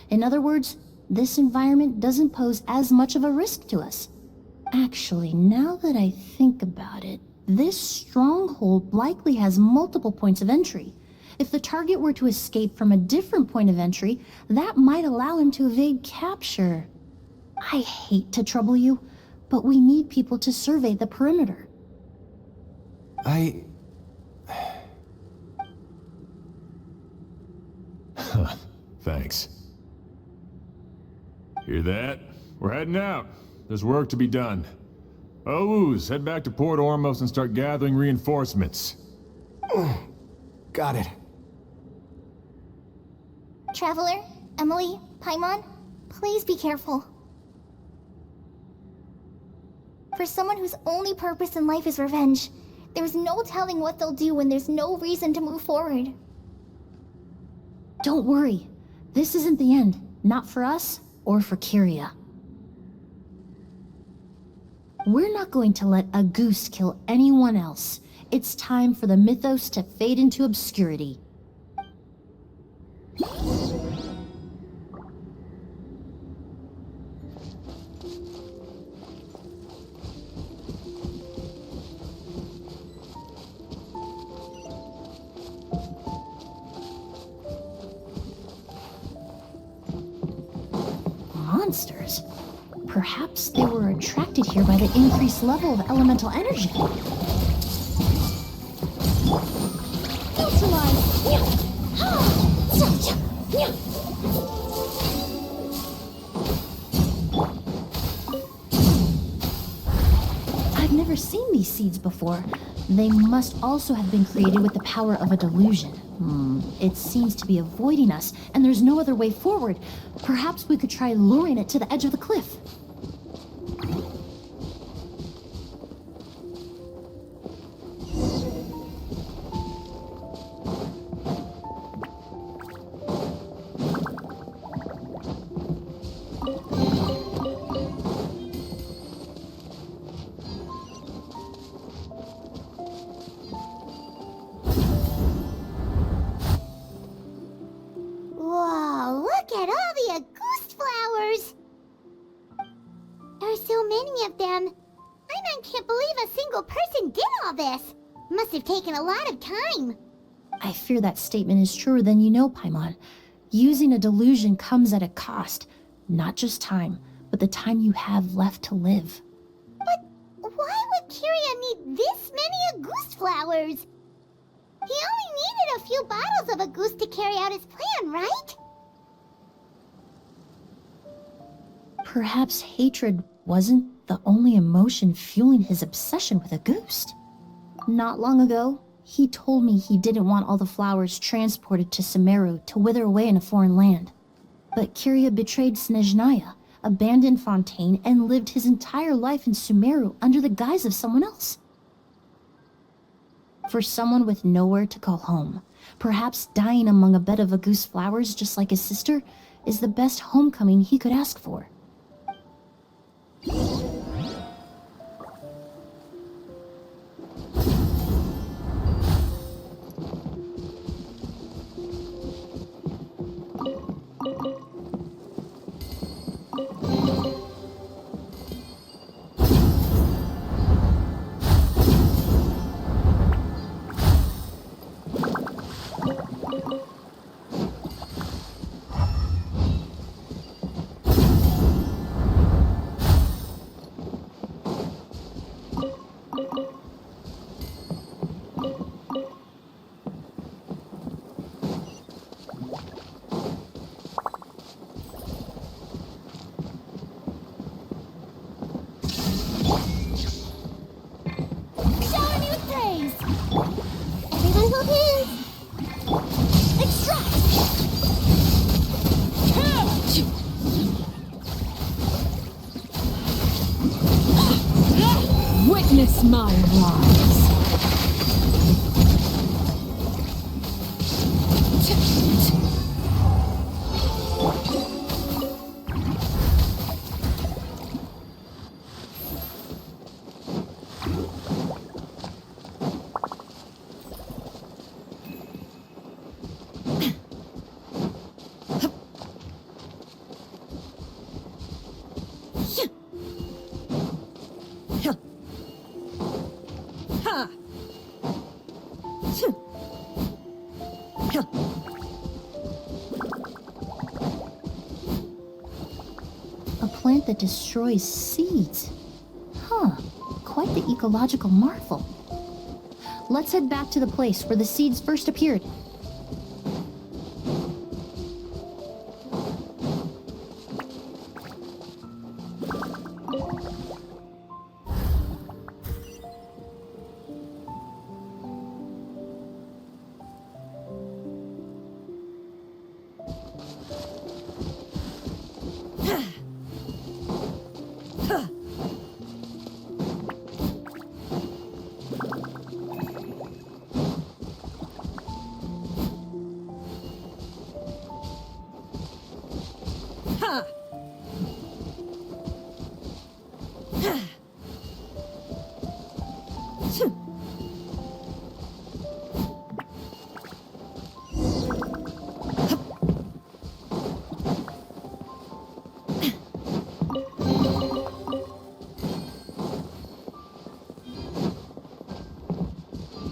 In other words, this environment doesn't pose as much of a risk to us. Actually, now that I think about it, this stronghold likely has multiple points of entry. If the target were to escape from a different point of entry, that might allow him to evade capture. I hate to trouble you, but we need people to survey the perimeter. Thanks. Hear that? We're heading out. There's work to be done. Ooze, head back to Port Ormos and start gathering reinforcements. Got it. Traveler, Emilie, Paimon, please be careful. For someone whose only purpose in life is revenge, there's no telling what they'll do when there's no reason to move forward. Don't worry. This isn't the end. Not for us or for Kyria. We're not going to let a goose kill anyone else. It's time for the mythos to fade into obscurity. Monsters? Perhaps they were attracted here by the increased level of elemental energy. I've never seen these seeds before. They must also have been created with the power of a delusion. It seems to be avoiding us, and there's no other way forward. Perhaps we could try luring it to the edge of the cliff. Whoa, look at all the Auguste flowers! There are so many of them. I can't believe a single person did all this. Must have taken a lot of time. I fear that statement is truer than you know, Paimon. Using a delusion comes at a cost. Not just time, but the time you have left to live. But why would Kyria need this many Auguste flowers? He only needed a few bottles of Auguste to carry out his plan, right? Perhaps hatred wasn't the only emotion fueling his obsession with Auguste. Not long ago, he told me he didn't want all the flowers transported to Sumeru to wither away in a foreign land. But Kyria betrayed Snezhnaya, abandoned Fontaine, and lived his entire life in Sumeru under the guise of someone else. For someone with nowhere to call home, perhaps dying among a bed of Auguste flowers just like his sister is the best homecoming he could ask for. Witness my rise. A plant that destroys seeds. Huh, quite the ecological marvel. Let's head back to the place where the seeds first appeared.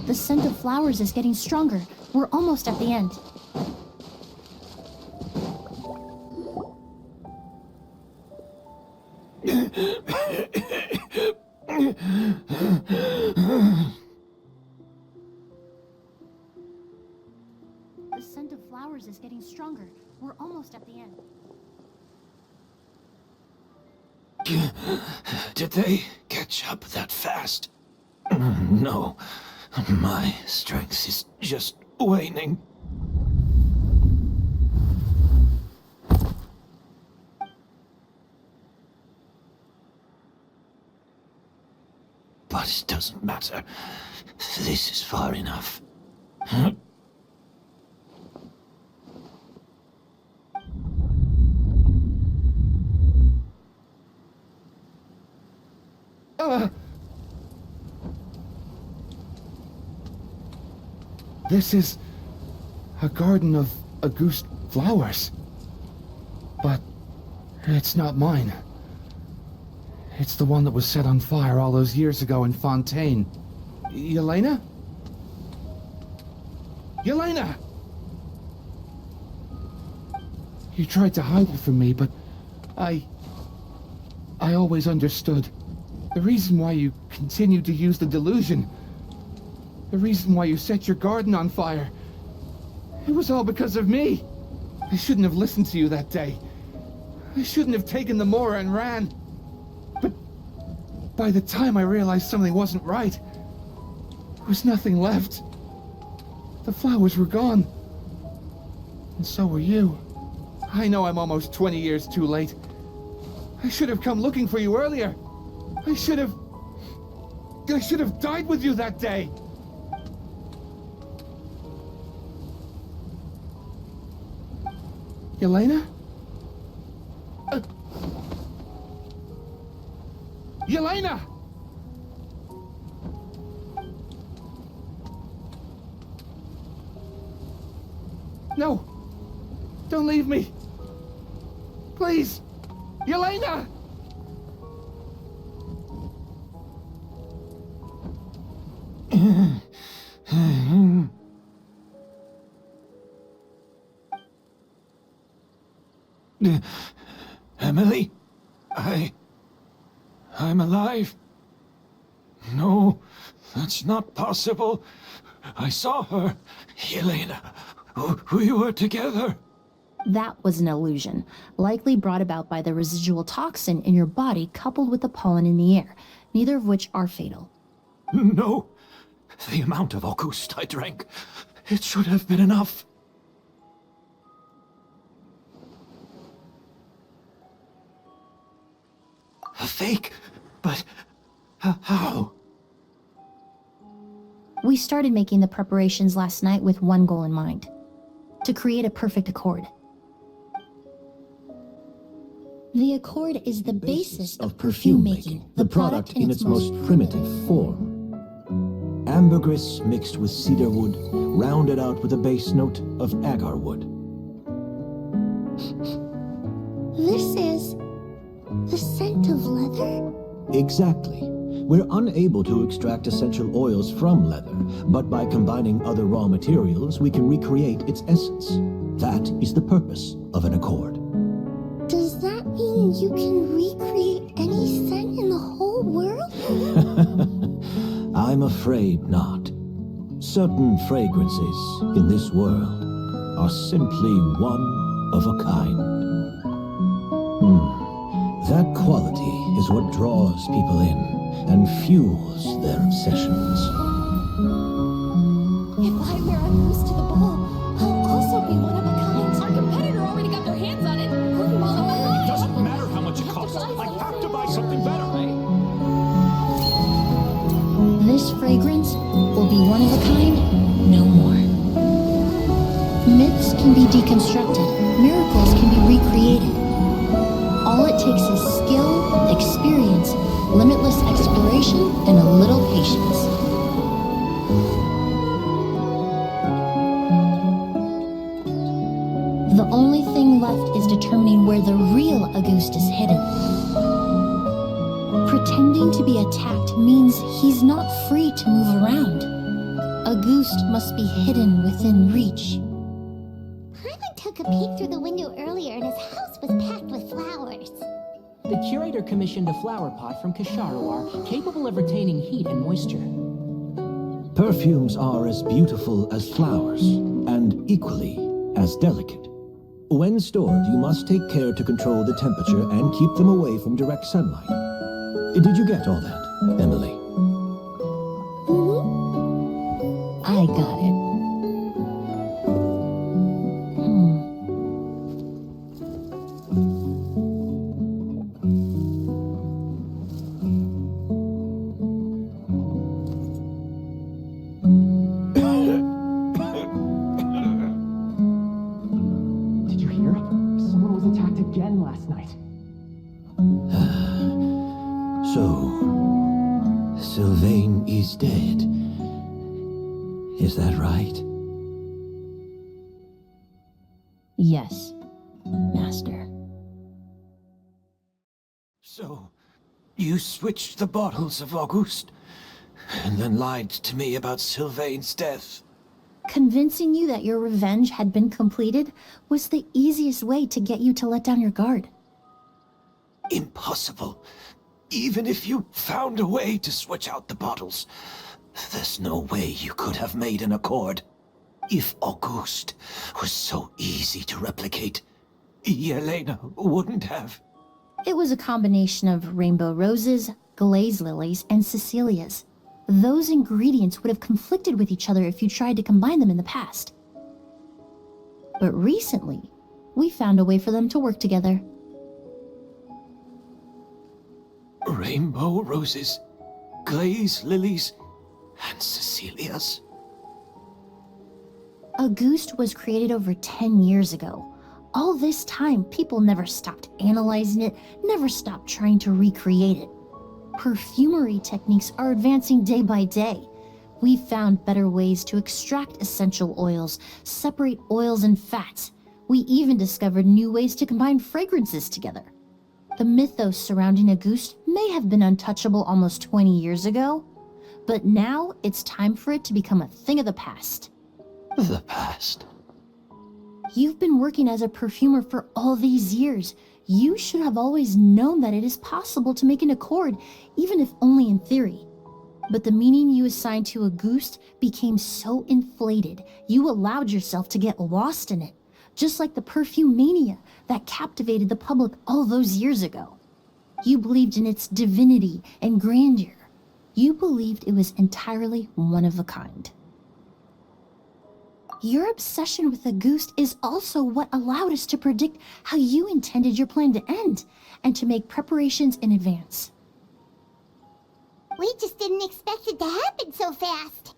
The scent of flowers is getting stronger. We're almost at the end. The scent of flowers is getting stronger. We're almost at the end. Did they catch up that fast? No. My strength is just waning. But it doesn't matter. This is far enough. This is a garden of Auguste flowers. But it's not mine. It's the one that was set on fire all those years ago in Fontaine. Yelena? Yelena! You tried to hide it from me, but I always understood. The reason why you continued to use the delusion, the reason why you set your garden on fire, it was all because of me. I shouldn't have listened to you that day. I shouldn't have taken the Mora and ran. But by the time I realized something wasn't right, there was nothing left. The flowers were gone. And so were you. I know I'm almost 20 years too late. I should have come looking for you earlier. I should have died with you that day. Yelena? Yelena! No! Don't leave me! Please! Yelena! Emilie? I'm alive. No, that's not possible. I saw her. Yelena, we were together. That was an illusion, likely brought about by the residual toxin in your body coupled with the pollen in the air, neither of which are fatal. No, the amount of Auguste I drank, it should have been enough. A fake? But how? We started making the preparations last night with one goal in mind: to create a perfect accord. The accord is the basis of perfume making, the product in its most primitive form. Ambergris mixed with cedar wood, rounded out with a base note of agar wood. This is the scent of leather? Exactly. We're unable to extract essential oils from leather, but by combining other raw materials, we can recreate its essence. That is the purpose of an accord. Does that mean you can recreate any scent in the whole world? I'm afraid not. Certain fragrances in this world are simply one of a kind. That quality is what draws people in and fuels their obsessions. If I wear a goose to the ball, I'll also be one of a kind. Our competitor already got their hands on it. It doesn't matter how much it costs. I have to buy something better. This fragrance will be one of a kind no more. Myths can be deconstructed. Miracles can be recreated. All it takes is skill, experience, limitless exploration, and a little patience. The only thing left is determining where the real Auguste is hidden. Pretending to be attacked means he's not free to move around. Auguste must be hidden within reach. Paimon took a peek through the window earlier and his house was packed with flowers. The curator commissioned a flower pot from Kasharuar, capable of retaining heat and moisture. Perfumes are as beautiful as flowers, and equally as delicate. When stored, you must take care to control the temperature and keep them away from direct sunlight. Did you get all that, Emilie? I got it. Did you hear? Someone was attacked again last night. So, Sylvain is dead. Is that right? Yes, Master. So, you switched the bottles of Auguste, and then lied to me about Sylvain's death. Convincing you that your revenge had been completed was the easiest way to get you to let down your guard. Impossible. Even if you found a way to switch out the bottles, there's no way you could have made an accord. If Auguste was so easy to replicate, Yelena wouldn't have. It was a combination of rainbow roses, glaze lilies, and Cecilias. Those ingredients would have conflicted with each other if you tried to combine them in the past. But recently, we found a way for them to work together. Rainbow roses, glaze lilies, and Cecilias. Auguste was created over 10 years ago. All this time, people never stopped analyzing it, never stopped trying to recreate it. Perfumery techniques are advancing day by day. We've found better ways to extract essential oils, separate oils and fats. We even discovered new ways to combine fragrances together. The mythos surrounding Auguste may have been untouchable almost 20 years ago, but now it's time for it to become a thing of the past. The past? You've been working as a perfumer for all these years. You should have always known that it is possible to make an accord, even if only in theory. But the meaning you assigned to Auguste became so inflated, you allowed yourself to get lost in it, just like the perfume mania that captivated the public all those years ago. You believed in its divinity and grandeur. You believed it was entirely one of a kind. Your obsession with Auguste is also what allowed us to predict how you intended your plan to end, and to make preparations in advance. We just didn't expect it to happen so fast.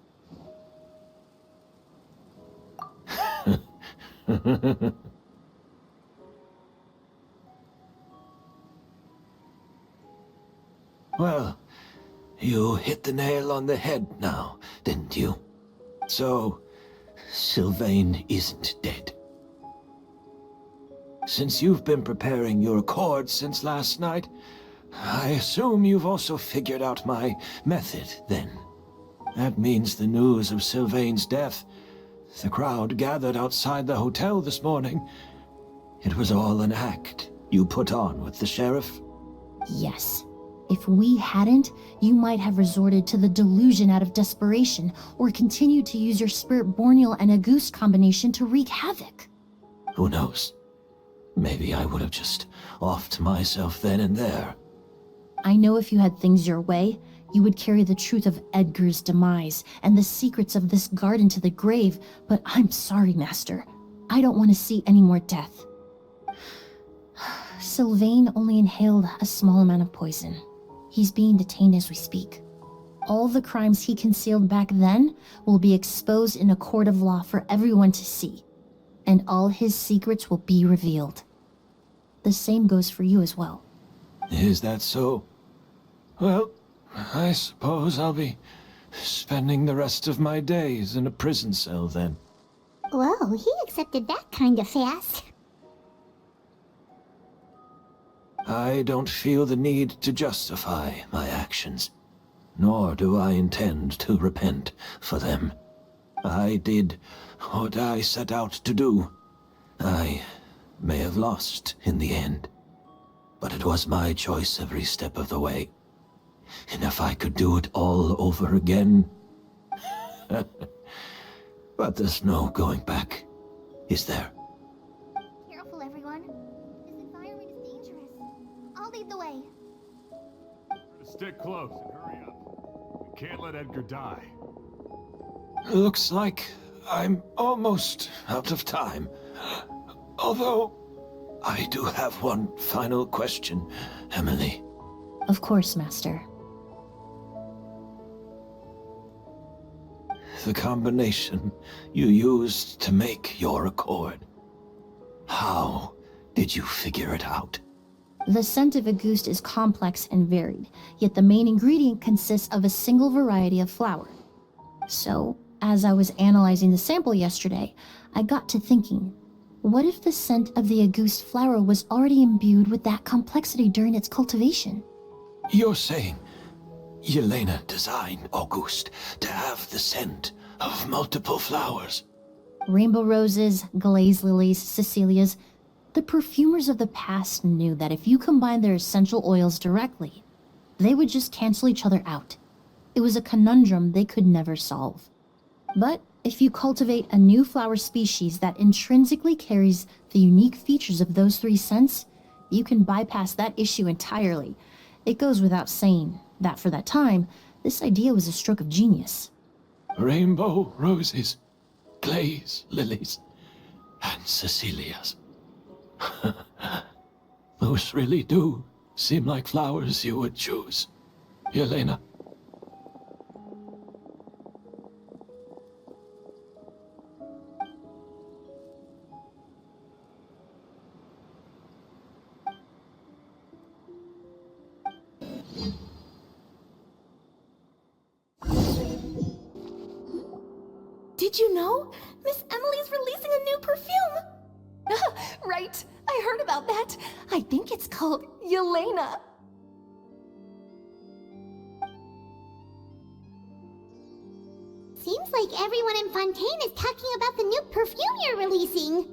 Well, you hit the nail on the head now, didn't you? So, Sylvain isn't dead. Since you've been preparing your accord since last night, I assume you've also figured out my method, then. That means the news of Sylvain's death. The crowd gathered outside the hotel this morning. It was all an act you put on with the sheriff? Yes. If we hadn't, you might have resorted to the delusion out of desperation, or continued to use your Spirit Borneal and Auguste combination to wreak havoc. Who knows? Maybe I would have just offed myself then and there. I know if you had things your way, you would carry the truth of Edgar's demise and the secrets of this garden to the grave, but I'm sorry, Master. I don't want to see any more death. Sylvain only inhaled a small amount of poison. He's being detained as we speak. All the crimes he concealed back then will be exposed in a court of law for everyone to see, and all his secrets will be revealed. The same goes for you as well. Is that so? Well, I suppose I'll be spending the rest of my days in a prison cell then. Whoa, he accepted that kind of fast. I don't feel the need to justify my actions, nor do I intend to repent for them. I did what I set out to do. I may have lost in the end, but it was my choice every step of the way. And if I could do it all over again... But there's no going back, is there? Careful, everyone. This environment is dangerous. I'll lead the way. Stick close and hurry up. We can't let Edgar die. Looks like I'm almost out of time. Although, I do have one final question, Emilie. Of course, Master. The combination you used to make your accord. How did you figure it out? The scent of Auguste is complex and varied, yet the main ingredient consists of a single variety of flower. So, as I was analyzing the sample yesterday, I got to thinking, what if the scent of the Auguste flower was already imbued with that complexity during its cultivation? You're saying Yelena designed Auguste to have the scent of multiple flowers? Rainbow roses, glaze lilies, Cecilias. The perfumers of the past knew that if you combined their essential oils directly, they would just cancel each other out. It was a conundrum they could never solve. But if you cultivate a new flower species that intrinsically carries the unique features of those three scents, you can bypass that issue entirely. It goes without saying that for that time, this idea was a stroke of genius. Rainbow roses, glaze lilies, and Cecilias. Those really do seem like flowers you would choose, Yelena. Did you know? Miss Emilie's releasing a new perfume! Right, I heard about that. I think it's called Yelena. Seems like everyone in Fontaine is talking about the new perfume you're releasing.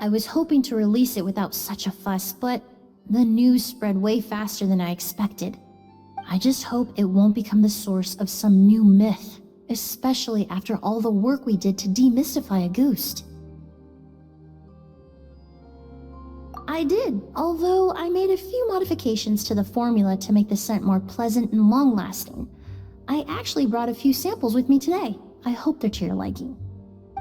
I was hoping to release it without such a fuss, but the news spread way faster than I expected. I just hope it won't become the source of some new myth, especially after all the work we did to demystify Auguste. I did, although I made a few modifications to the formula to make the scent more pleasant and long-lasting. I actually brought a few samples with me today. I hope they're to your liking.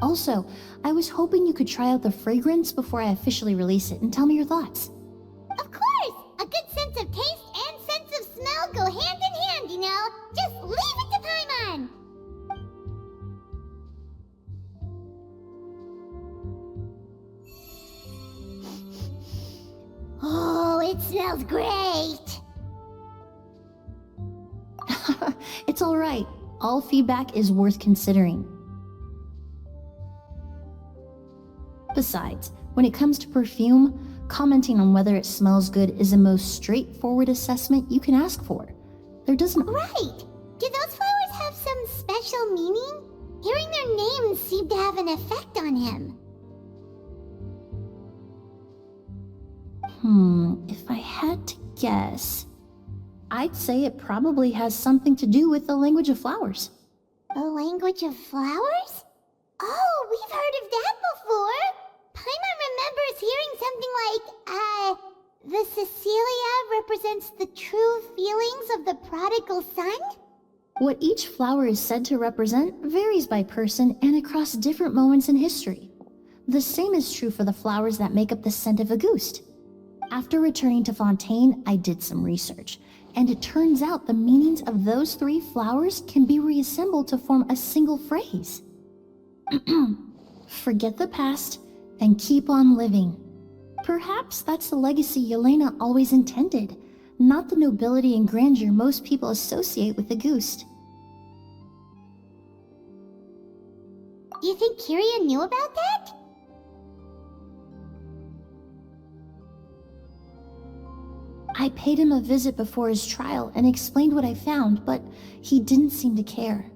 Also, I was hoping you could try out the fragrance before I officially release it and tell me your thoughts. Of course! A good sense of taste and sense of smell go hand in hand, you know? Just leave it to Paimon! it smells great. It's alright. All feedback is worth considering. Besides, when it comes to perfume, commenting on whether it smells good is the most straightforward assessment you can ask for. There doesn't... Right! Do those flowers have some special meaning? Hearing their names seemed to have an effect on him. If I had to guess, I'd say it probably has something to do with the language of flowers. The language of flowers? Oh, we've heard of that before! Paimon remembers hearing something like, the Cecilia represents the true feelings of the prodigal son? What each flower is said to represent varies by person and across different moments in history. The same is true for the flowers that make up the scent of Auguste. After returning to Fontaine, I did some research, and it turns out the meanings of those 3 flowers can be reassembled to form a single phrase. Forget the past and keep on living. Perhaps that's the legacy Yelena always intended, not the nobility and grandeur most people associate with Auguste. Do you think Kyria knew about that? I paid him a visit before his trial and explained what I found, but he didn't seem to care.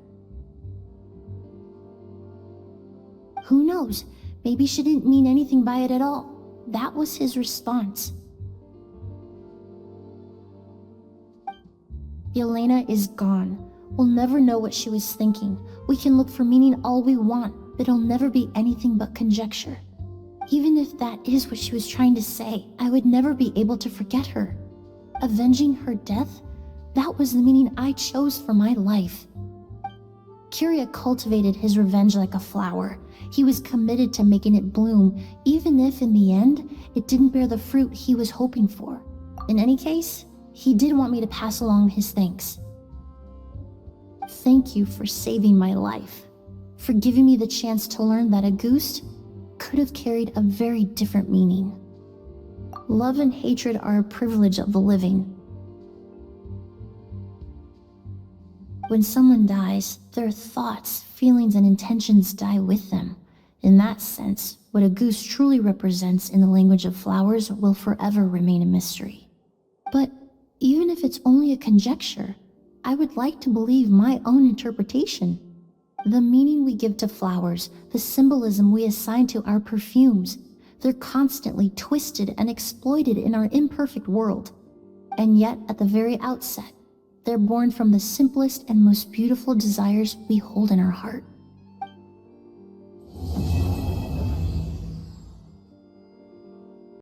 Who knows? Maybe she didn't mean anything by it at all. That was his response. Yelena is gone. We'll never know what she was thinking. We can look for meaning all we want, but it'll never be anything but conjecture. Even if that is what she was trying to say, I would never be able to forget her. Avenging her death? That was the meaning I chose for my life. Kyria cultivated his revenge like a flower. He was committed to making it bloom, even if in the end, it didn't bear the fruit he was hoping for. In any case, he did want me to pass along his thanks. Thank you for saving my life, for giving me the chance to learn that Auguste could have carried a very different meaning. Love and hatred are a privilege of the living. When someone dies, their thoughts, feelings, and intentions die with them. In that sense, what Auguste truly represents in the language of flowers will forever remain a mystery. But even if it's only a conjecture, I would like to believe my own interpretation. The meaning we give to flowers, the symbolism we assign to our perfumes, they're constantly twisted and exploited in our imperfect world. And yet, at the very outset, they're born from the simplest and most beautiful desires we hold in our heart.